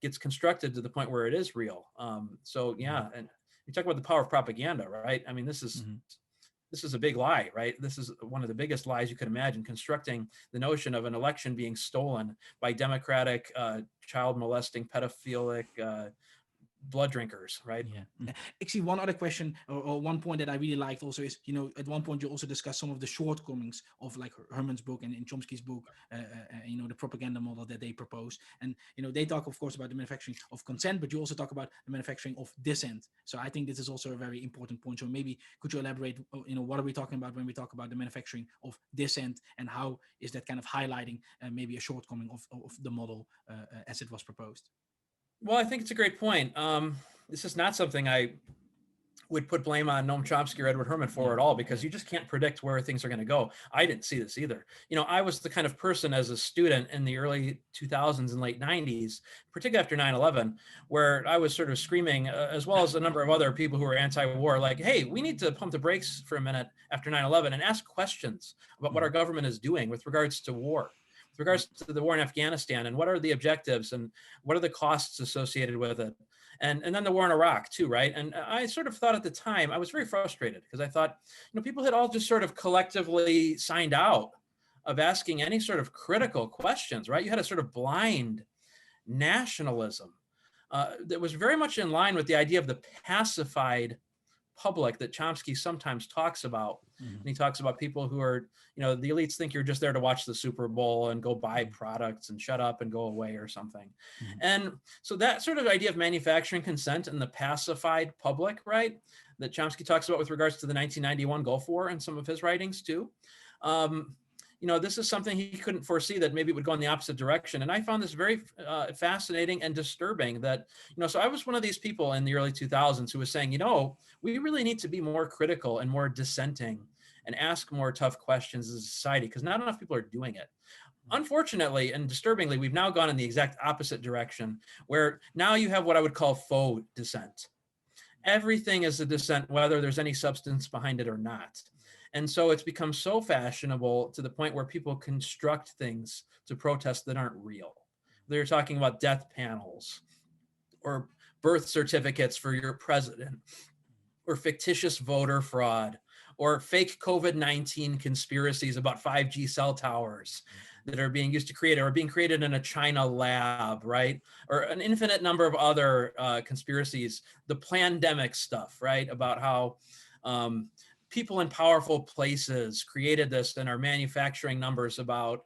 gets constructed to the point where it is real. And you talk about the power of propaganda, right? I mean, this is a big lie, right? This is one of the biggest lies you could imagine, constructing the notion of an election being stolen by Democratic, child molesting, pedophilic, blood drinkers, right? Yeah. Actually, one other question or one point that I really liked also is, at one point you also discussed some of the shortcomings of like Herman's book and in Chomsky's book, the propaganda model that they propose. And, they talk, of course, about the manufacturing of consent, but you also talk about the manufacturing of dissent. So I think this is also a very important point. So maybe could you elaborate, what are we talking about when we talk about the manufacturing of dissent, and how is that kind of highlighting maybe a shortcoming of the model as it was proposed? Well, I think it's a great point. This is not something I would put blame on Noam Chomsky or Edward Herman for at all, because you just can't predict where things are going to go. I didn't see this either. I was the kind of person as a student in the early 2000s and late 90s, particularly after 9/11, where I was sort of screaming, as well as a number of other people who were anti-war, like, hey, we need to pump the brakes for a minute after 9/11 and ask questions about what our government is doing with regards to war, with regards to the war in Afghanistan, and what are the objectives and what are the costs associated with it. And then the war in Iraq too, right? And I sort of thought at the time, I was very frustrated because I thought, people had all just sort of collectively signed out of asking any sort of critical questions, right? You had a sort of blind nationalism that was very much in line with the idea of the pacified public that Chomsky sometimes talks about. And he talks about people who are, the elites think you're just there to watch the Super Bowl and go buy products and shut up and go away or something. And so that sort of idea of manufacturing consent and the pacified public, right, that Chomsky talks about with regards to the 1991 Gulf War and some of his writings too. This is something he couldn't foresee, that maybe it would go in the opposite direction. And I found this very fascinating and disturbing that, so I was one of these people in the early 2000s who was saying, we really need to be more critical and more dissenting and ask more tough questions as a society, because not enough people are doing it. Unfortunately and disturbingly, we've now gone in the exact opposite direction, where now you have what I would call faux dissent. Everything is a dissent, whether there's any substance behind it or not. And so it's become so fashionable to the point where people construct things to protest that aren't real. They're talking about death panels or birth certificates for your president, or fictitious voter fraud, or fake COVID-19 conspiracies about 5G cell towers that are being used to create, or being created in a China lab, right? Or an infinite number of other conspiracies, the pandemic stuff, right? About how people in powerful places created this and are manufacturing numbers about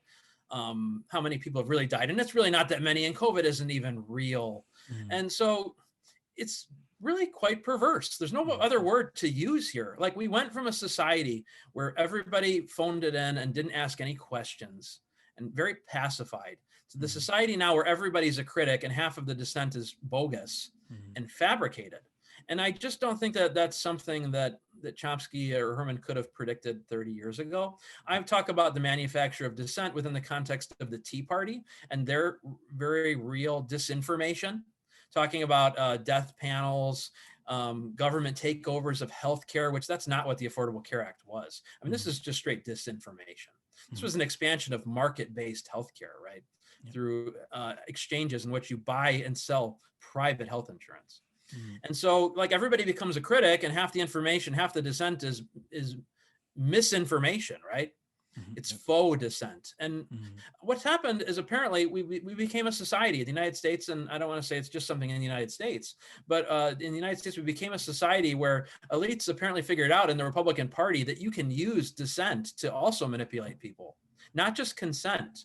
how many people have really died. And it's really not that many, and COVID isn't even real. And so it's really quite perverse. There's no other word to use here. Like, we went from a society where everybody phoned it in and didn't ask any questions and very pacified, to the society now where everybody's a critic and half of the dissent is bogus and fabricated. And I just don't think that that's something that Chomsky or Herman could have predicted 30 years ago. I've talked about the manufacture of dissent within the context of the Tea Party and their very real disinformation, talking about death panels, government takeovers of healthcare, which that's not what the Affordable Care Act was. I mean, this is just straight disinformation. This was an expansion of market-based healthcare, right? Through exchanges in which you buy and sell private health insurance. And so, like, everybody becomes a critic, and half the information, half the dissent is misinformation, right? It's faux dissent. And what's happened is, apparently we became a society in the United States, and I don't want to say it's just something in the United States, but in the United States, we became a society where elites apparently figured out in the Republican Party that you can use dissent to also manipulate people, not just consent,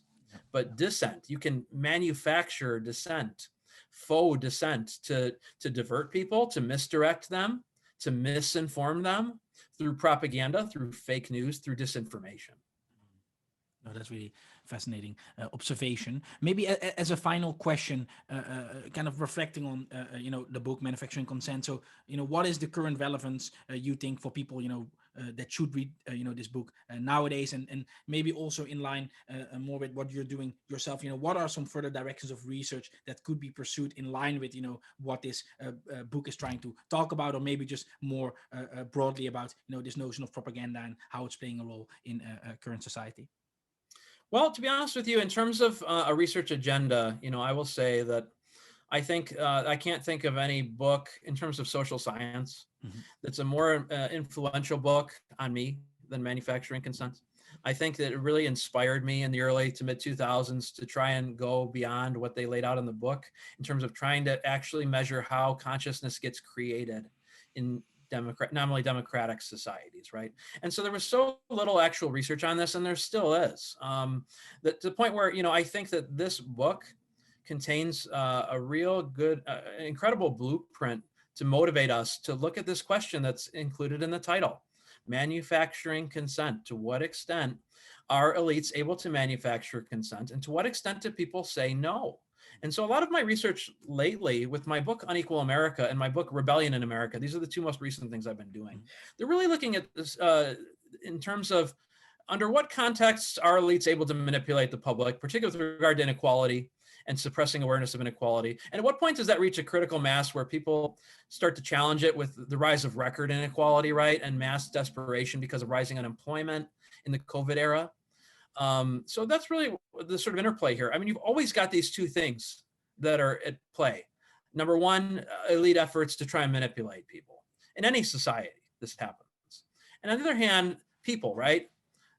but dissent. You can manufacture dissent, faux dissent, to divert people, to misdirect them, to misinform them through propaganda, through fake news, through disinformation. No, that's really fascinating observation. Maybe as a final question, kind of reflecting on the book Manufacturing Consent. So what is the current relevance you think for people that should read this book nowadays, and maybe also in line more with what you're doing yourself. What are some further directions of research that could be pursued in line with what this book is trying to talk about, or maybe just more broadly about this notion of propaganda and how it's playing a role in current society? Well, to be honest with you, in terms of a research agenda, I will say that I think I can't think of any book in terms of social science that's a more influential book on me than Manufacturing Consent. I think that it really inspired me in the early to mid 2000s to try and go beyond what they laid out in the book in terms of trying to actually measure how consciousness gets created in nominally democratic societies, right? And so there was so little actual research on this, and there still is. That to the point where, I think that this book contains a real good, incredible blueprint to motivate us to look at this question that's included in the title: manufacturing consent. To what extent are elites able to manufacture consent, and to what extent do people say no? And so a lot of my research lately with my book Unequal America and my book Rebellion in America, these are the two most recent things I've been doing. They're really looking at this in terms of under what contexts are elites able to manipulate the public, particularly with regard to inequality and suppressing awareness of inequality? And at what point does that reach a critical mass where people start to challenge it with the rise of record inequality, right? And mass desperation because of rising unemployment in the COVID era. So that's really the sort of interplay here. I mean, you've always got these two things that are at play. Number one, elite efforts to try and manipulate people. In any society, this happens. And on the other hand, people, right?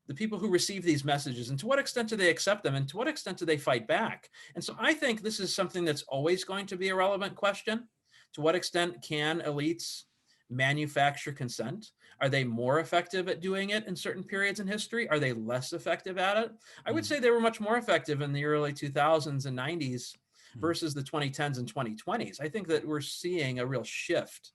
The people who receive these messages, and to what extent do they accept them, and to what extent do they fight back? And so I think this is something that's always going to be a relevant question. To what extent can elites manufacture consent? Are they more effective at doing it in certain periods in history? Are they less effective at it? I would say they were much more effective in the early 2000s and 90s versus the 2010s and 2020s. I think that we're seeing a real shift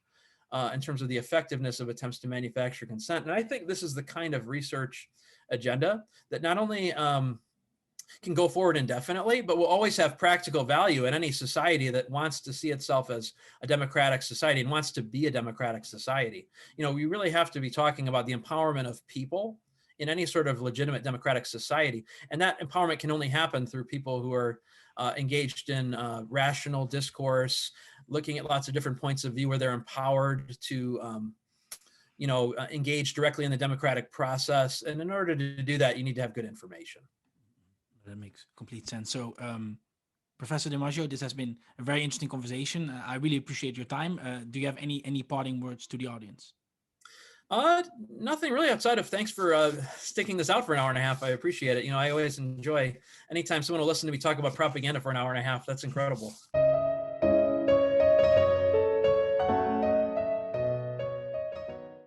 in terms of the effectiveness of attempts to manufacture consent. And I think this is the kind of research agenda that not only can go forward indefinitely, but will always have practical value in any society that wants to see itself as a democratic society and wants to be a democratic society. We really have to be talking about the empowerment of people in any sort of legitimate democratic society. And that empowerment can only happen through people who are engaged in rational discourse, looking at lots of different points of view where they're empowered to engage directly in the democratic process. And in order to do that, you need to have good information. That makes complete sense. So, Professor DiMaggio, this has been a very interesting conversation. I really appreciate your time. Do you have any parting words to the audience? Nothing really outside of thanks for sticking this out for an hour and a half. I appreciate it. I always enjoy anytime someone will listen to me talk about propaganda for an hour and a half. That's incredible.